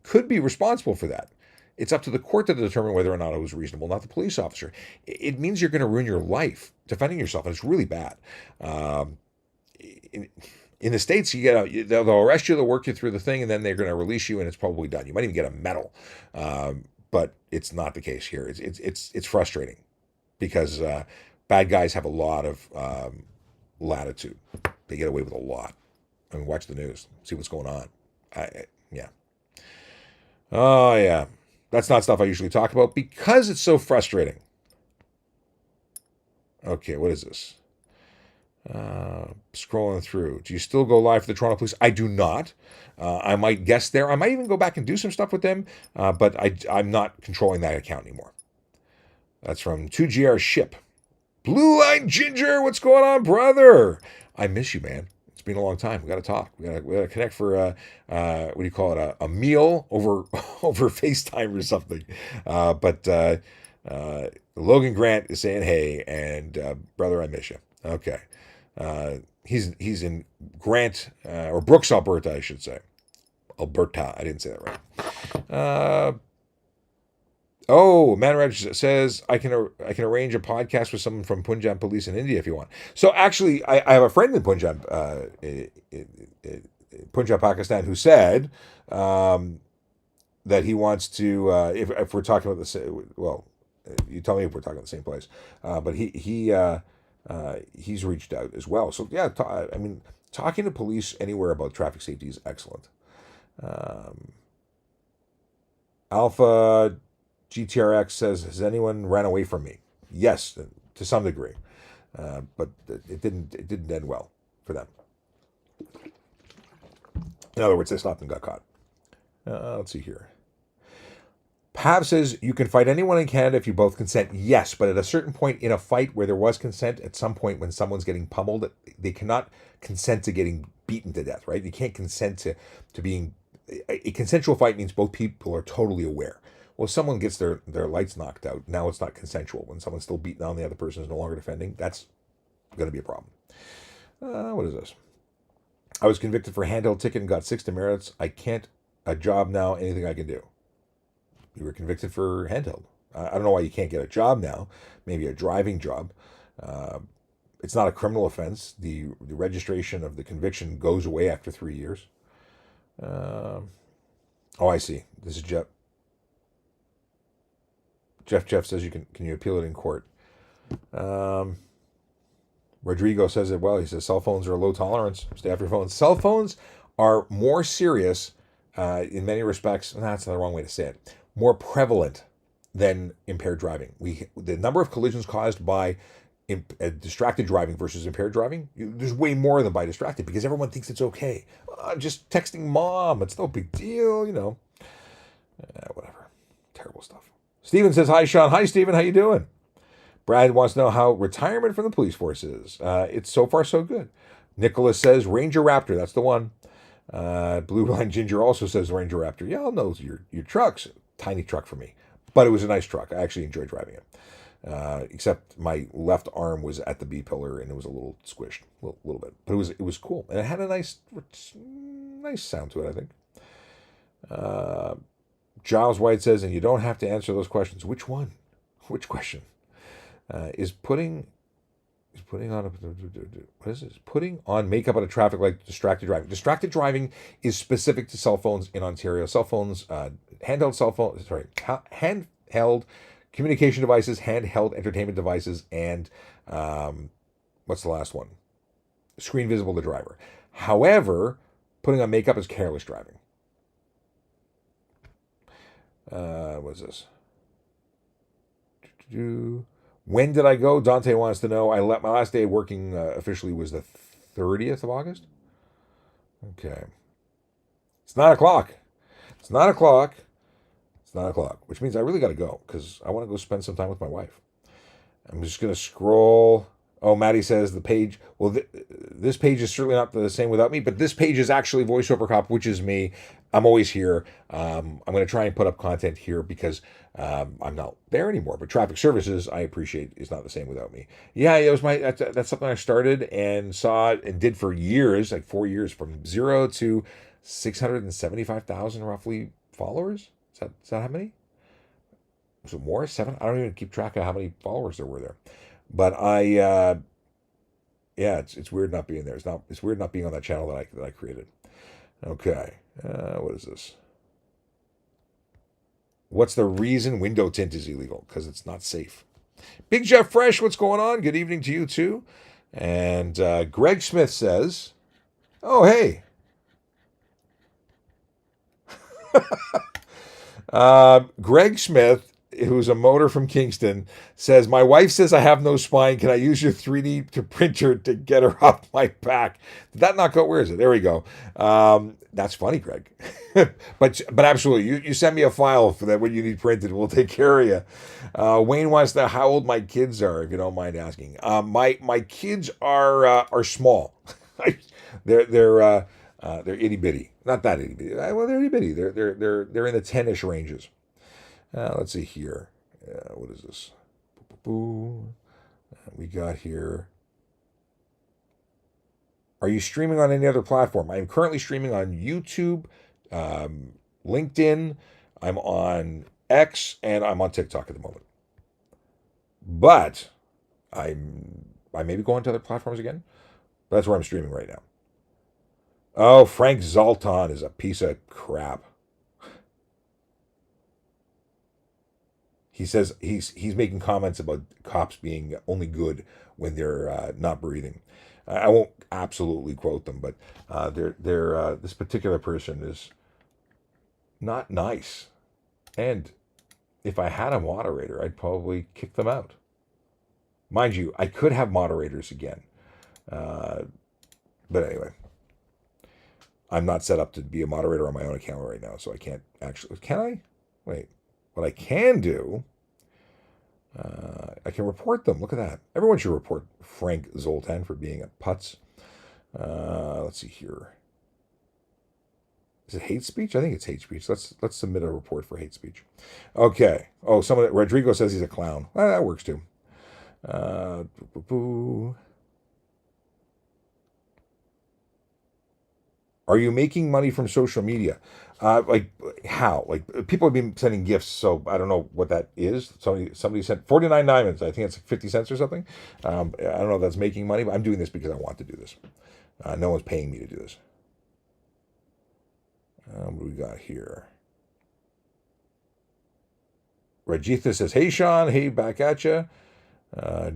could be responsible for that. It's up to the court to determine whether or not it was reasonable, not the police officer. It means you're going to ruin your life defending yourself, and it's really bad. In the States, they'll arrest you, they'll work you through the thing, and then they're going to release you, and it's probably done. You might even get a medal, but it's not the case here. It's frustrating because bad guys have a lot of latitude. They get away with a lot. I mean, watch the news, see what's going on. Yeah. Oh yeah. That's not stuff I usually talk about because it's so frustrating. Okay, what is this? Scrolling through. Do you still go live for the Toronto Police? I do not. I might guest there. I might even go back and do some stuff with them, but I'm not controlling that account anymore. That's from 2GR Ship. Blue Line Ginger, what's going on, brother? I miss you, man. It's been a long time. We got to talk. We got to connect for what do you call it? A meal over over FaceTime or something. But Logan Grant is saying hey, and brother, I miss you. Okay, he's in Grant or Brooks, Alberta, I should say. Alberta. I didn't say that right. Manraj says I can arrange a podcast with someone from Punjab Police in India if you want. So actually, I have a friend in Punjab, Pakistan, who said that he wants to. If we're talking about the same, well, you tell me if we're talking about the same place. But he's reached out as well. So yeah, I mean, talking to police anywhere about traffic safety is excellent. Alpha GTRX says, has anyone ran away from me? Yes, to some degree, but it didn't end well for them. In other words, they stopped and got caught. Let's see here. Pav says, you can fight anyone in Canada if you both consent. Yes, but at a certain point in a fight where there was consent, at some point when someone's getting pummeled, they cannot consent to getting beaten to death, right? You can't consent to being... A consensual fight means both people are totally aware. Well, if someone gets their lights knocked out, now it's not consensual. When someone's still beating on the other person is no longer defending, that's going to be a problem. What is this? I was convicted for handheld ticket and got 6 demerits. I can't a job now, anything I can do. You were convicted for handheld. I don't know why you can't get a job now. Maybe a driving job. It's not a criminal offense. The registration of the conviction goes away after 3 years. I see. This is Jeff. Jeff says can you appeal it in court? Rodrigo says it well. He says cell phones are low tolerance. Stay off your phones. Cell phones are more serious in many respects. That's the wrong way to say it. More prevalent than impaired driving. The number of collisions caused by distracted driving versus impaired driving, there's way more than by distracted because everyone thinks it's okay. I'm just texting mom. It's no big deal, whatever. Terrible stuff. Steven says, hi, Sean. Hi, Steven. How you doing? Brad wants to know how retirement from the police force is. It's so far so good. Nicholas says, Ranger Raptor. That's the one. Blue Line Ginger also says Ranger Raptor. Yeah, I'll know your truck's tiny truck for me. But it was a nice truck. I actually enjoyed driving it. Except my left arm was at the B pillar and it was a little squished, a little bit. But it was cool. And it had a nice sound to it, I think. Giles White says, and you don't have to answer those questions. Which one? Which question? Is putting on what is this? Putting on makeup on a traffic light distracted driving. Distracted driving is specific to cell phones in Ontario. Cell phones, handheld communication devices, handheld entertainment devices, and what's the last one? Screen visible to driver. However, putting on makeup is careless driving. What's this? When did I go? Dante wants to know. My last day working officially was the 30th of August. Okay. It's 9 o'clock. It's 9 o'clock. It's 9 o'clock, which means I really got to go because I want to go spend some time with my wife. I'm just going to scroll. Oh, Maddie says the page. Well, this page is certainly not the same without me, but this page is actually VoiceOver Cop, which is me. I'm always here. I'm going to try and put up content here because I'm not there anymore. But Traffic Services, I appreciate, is not the same without me. Yeah, it was that's something I started and saw and did for years, like 4 years, from 0 to 675,000 roughly followers. Is that how many? Was it more? 7? I don't even keep track of how many followers there were there. But yeah, it's weird not being there. It's weird not being on that channel that I created. Okay, what is this? What's the reason window tint is illegal? Because it's not safe. Big Jeff Fresh, what's going on? Good evening to you too. And Greg Smith says, "Oh hey, Greg Smith, who's a motor from Kingston, says, my wife says I have no spine. Can I use your 3D printer to get her off my back? Did that not go? Where is it? There we go. That's funny, Greg. but absolutely, you send me a file for that when you need printed. We'll take care of you. Wayne wants to know how old my kids are, if you don't mind asking. My kids are small. They're itty bitty. Not that itty bitty. Well, they're itty bitty. They're in the 10-ish ranges. Let's see here. What is this? We got here. Are you streaming on any other platform? I am currently streaming on YouTube, LinkedIn. I'm on X, and I'm on TikTok at the moment. But I may be going to other platforms again. But that's where I'm streaming right now. Oh, Frank Zoltan is a piece of crap. He says he's making comments about cops being only good when they're not breathing. I won't absolutely quote them, but this particular person is not nice. And if I had a moderator, I'd probably kick them out. Mind you, I could have moderators again. But anyway, I'm not set up to be a moderator on my own account right now, so I can't actually. Can I? Wait. What I can do, I can report them. Look at that. Everyone should report Frank Zoltan for being a putz. Let's see here. Is it hate speech? I think it's hate speech. Let's submit a report for hate speech. Okay. Oh, Rodrigo says he's a clown. That works too. Are you making money from social media? Like how? Like people have been sending gifts, so I don't know what that is. Somebody sent 49 diamonds. I think it's 50 cents or something. I don't know if that's making money, but I'm doing this because I want to do this. No one's paying me to do this. What do we got here? Rajitha says, "Hey Sean, hey back at you."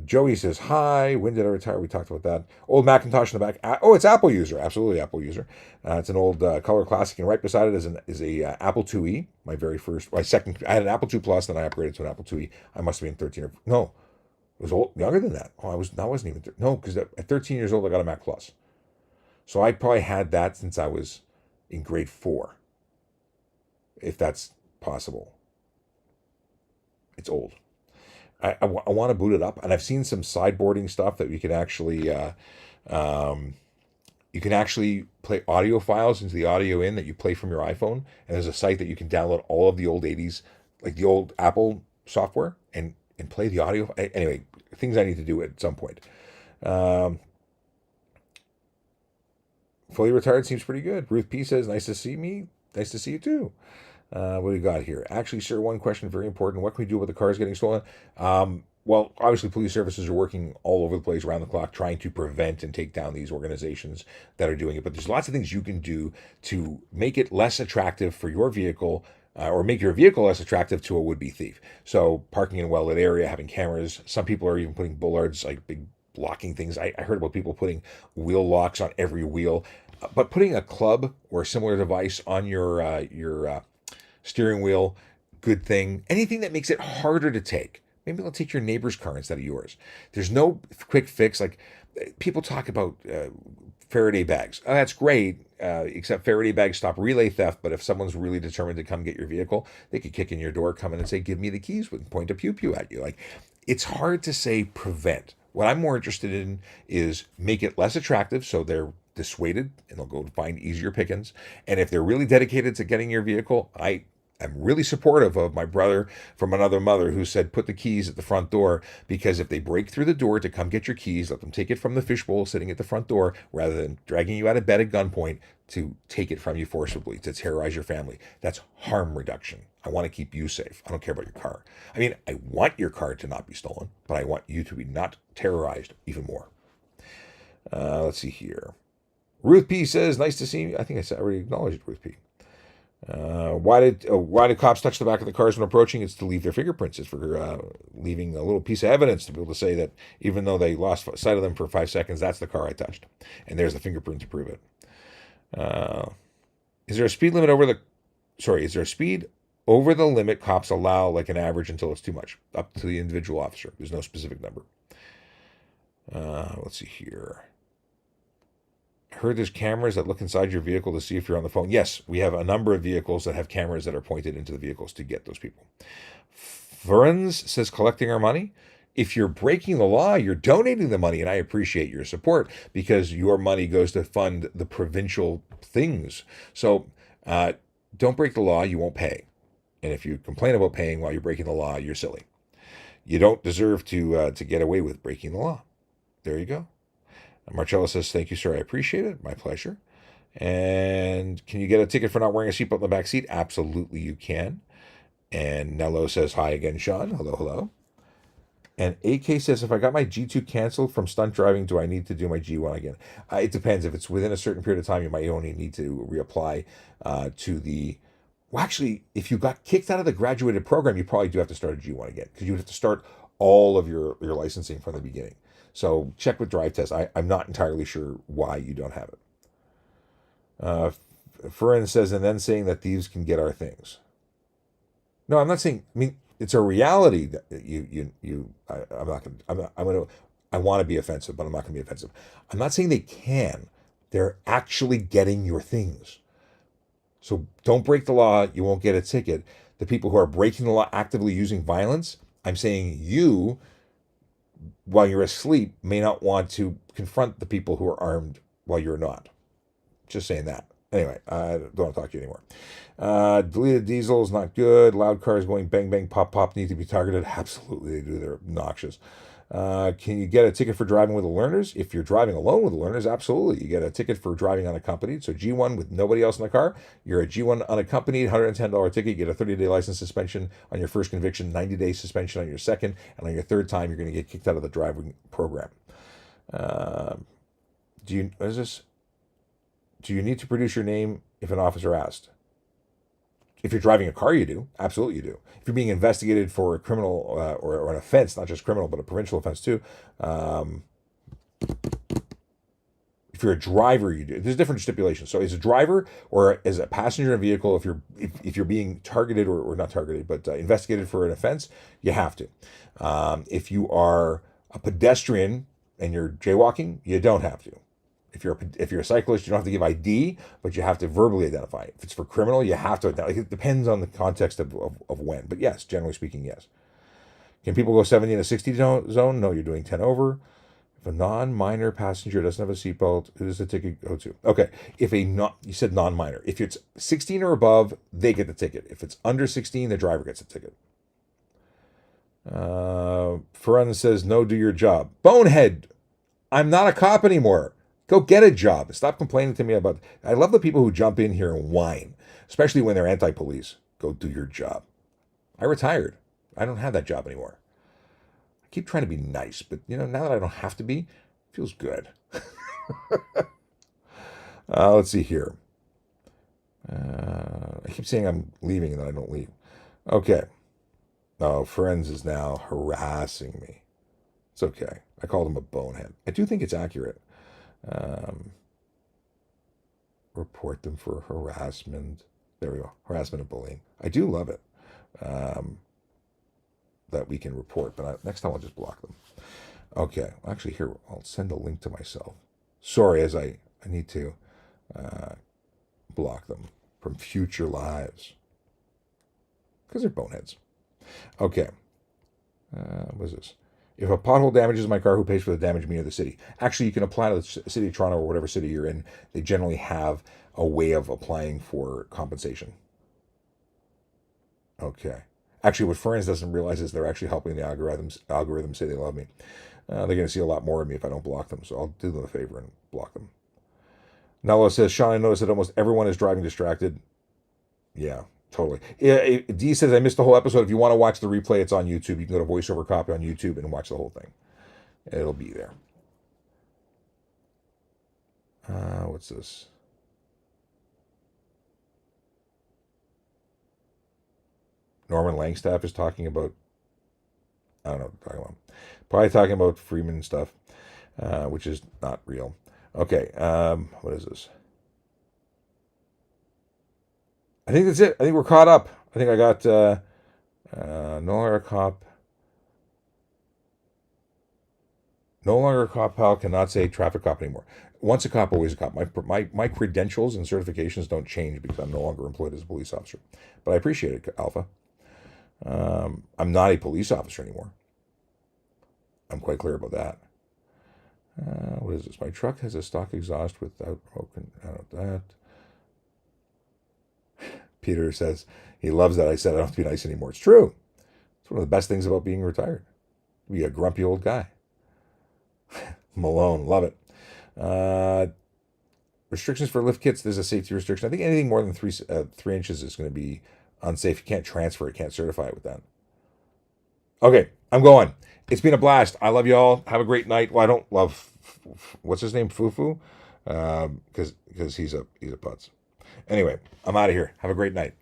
Joey says, hi. When did I retire? We talked about that. Old Macintosh in the back. Oh, it's Apple user. Absolutely Apple user. It's an old color classic, and right beside it is a Apple IIe. My second. I had an Apple II Plus, then I upgraded to an Apple IIe. I must have been 13 or no, it was younger than that. Oh, I wasn't even no, because at 13 years old I got a Mac Plus. So I probably had that since I was in grade 4, if that's possible. It's old. I want to boot it up, and I've seen some sideboarding stuff that you can actually play audio files into the audio in that you play from your iPhone, and there's a site that you can download all of the old 80s, like the old Apple software, and play the audio. Anyway, things I need to do at some point. Fully retired seems pretty good. Ruth P says, nice to see me. Nice to see you too. What do we got here? Actually, sir, one question, very important. What can we do about the cars getting stolen? Well, obviously, police services are working all over the place, around the clock, trying to prevent and take down these organizations that are doing it. But there's lots of things you can do to make it less attractive for your vehicle, or make your vehicle less attractive to a would-be thief. So parking in a well-lit area, having cameras. Some people are even putting bollards, like big blocking things. I heard about people putting wheel locks on every wheel. But putting a club or a similar device on your steering wheel, good thing. Anything that makes it harder to take. Maybe they'll take your neighbor's car instead of yours. There's no quick fix. Like people talk about Faraday bags. Oh, that's great, except Faraday bags stop relay theft. But if someone's really determined to come get your vehicle, they could kick in your door, come in and say, "Give me the keys," and point a pew pew at you. Like it's hard to say prevent. What I'm more interested in is make it less attractive so they're dissuaded and they'll go find easier pickings. And if they're really dedicated to getting your vehicle, I'm really supportive of my brother from another mother who said put the keys at the front door, because if they break through the door to come get your keys, let them take it from the fishbowl sitting at the front door rather than dragging you out of bed at gunpoint to take it from you forcibly to terrorize your family. That's harm reduction. I want to keep you safe. I don't care about your car. I mean, I want your car to not be stolen, but I want you to be not terrorized even more. Let's see here. Ruth P says, nice to see you. I think I already acknowledged Ruth P. Why did cops touch the back of the cars when approaching? It's to leave their fingerprints. It's for leaving a little piece of evidence to be able to say that even though they lost sight of them for 5 seconds, that's the car I touched, and there's the fingerprint to prove it. Is there a speed limit is there a speed over the limit cops allow, like an average, until it's too much? Up to the individual officer. There's no specific number. Let's see here. I heard there's cameras that look inside your vehicle to see if you're on the phone. Yes, we have a number of vehicles that have cameras that are pointed into the vehicles to get those people. Ferens says collecting our money. If you're breaking the law, you're donating the money, and I appreciate your support because your money goes to fund the provincial things. So don't break the law, you won't pay. And if you complain about paying while you're breaking the law, you're silly. You don't deserve to get away with breaking the law. There you go. Marcella says, thank you, sir. I appreciate it. My pleasure. And can you get a ticket for not wearing a seatbelt in the back seat? Absolutely, you can. And Nello says, hi again, Sean. Hello, hello. And AK says, if I got my G2 canceled from stunt driving, do I need to do my G1 again? It depends. If it's within a certain period of time, you might only need to reapply to the... Well, actually, if you got kicked out of the graduated program, you probably do have to start a G1 again, because you would have to start all of your licensing from the beginning. So check with drive test. I'm not entirely sure why you don't have it. Furin says, and then saying that thieves can get our things. No, I'm not saying. I mean, it's a reality that I want to be offensive, but I'm not going to be offensive. I'm not saying they can. They're actually getting your things. So don't break the law. You won't get a ticket. The people who are breaking the law, actively using violence, I'm saying you, while you're asleep, may not want to confront the people who are armed while you're not. Just saying that. Anyway, I don't want to talk to you anymore. Deleted diesel is not good. Loud cars going bang, bang, pop, pop need to be targeted. Absolutely, they do. They're obnoxious. Can you get a ticket for driving with the learners? If you're driving alone with the learners, absolutely. You get a ticket for driving unaccompanied. So G1 with nobody else in the car. You're a G1 unaccompanied, $110 ticket. You get a 30-day license suspension on your first conviction, 90-day suspension on your second, and on your third time, you're going to get kicked out of the driving program. Do you need to produce your name if an officer asked? If you're driving a car, you do. Absolutely, you do. If you're being investigated for a criminal or an offense, not just criminal, but a provincial offense too. If you're a driver, you do. There's different stipulations. So as a driver or as a passenger in a vehicle, if you're being targeted or not targeted, but investigated for an offense, you have to. If you are a pedestrian and you're jaywalking, you don't have to. If you're a cyclist, you don't have to give ID, but you have to verbally identify. If it's for criminal, you have to. It depends on the context of when. But yes, generally speaking, yes. Can people go 70 in a 60 zone? No, you're doing 10 over. If a non-minor passenger doesn't have a seatbelt, who does the ticket go to? Okay, you said non-minor. If it's 16 or above, they get the ticket. If it's under 16, the driver gets the ticket. Ferran says, no, do your job. Bonehead, I'm not a cop anymore. Go get a job. Stop complaining to me about... I love the people who jump in here and whine, especially when they're anti-police. Go do your job. I retired. I don't have that job anymore. I keep trying to be nice, but now that I don't have to be, it feels good. Let's see here. I keep saying I'm leaving and then I don't leave. Okay. Oh, Friends is now harassing me. It's okay. I called him a bonehead. I do think it's accurate. Report them for harassment. There we go. Harassment and bullying. I do love it that we can report, but next time I'll just block them. Okay. Actually, here, I'll send a link to myself. Sorry, as I need to block them from future lives because they're boneheads. Okay. What is this? If a pothole damages my car, who pays for the damage? Me or the city? Actually, you can apply to the city of Toronto or whatever city you're in. They generally have a way of applying for compensation. Okay. Actually, what Ferns doesn't realize is they're actually helping the algorithms say they love me. They're going to see a lot more of me if I don't block them, so I'll do them a favor and block them. Nello says, Sean, I noticed that almost everyone is driving distracted. Yeah, totally. Yeah, D says, I missed the whole episode. If you want to watch the replay, it's on YouTube. You can go to VoiceOver Copy on YouTube and watch the whole thing. It'll be there. What's this? Norman Langstaff is talking about, I don't know what I'm talking about. Probably talking about Freeman stuff, which is not real. Okay, what is this? I think that's it. I think we're caught up. I think I got no longer a cop. No longer a cop, pal, cannot say traffic cop anymore. Once a cop, always a cop. My credentials and certifications don't change because I'm no longer employed as a police officer. But I appreciate it, Alpha. I'm not a police officer anymore. I'm quite clear about that. What is this? My truck has a stock exhaust without broken. I don't know that. Peter says he loves that I said I don't have to be nice anymore. It's true. It's one of the best things about being retired. Be a grumpy old guy. Malone, love it. Restrictions for lift kits. There's a safety restriction. I think anything more than 3 inches is going to be unsafe. You can't transfer it. Can't certify it with that. Okay, I'm going. It's been a blast. I love you all. Have a great night. Well, I don't love what's his name, Fufu, because he's a putz. Anyway, I'm out of here. Have a great night.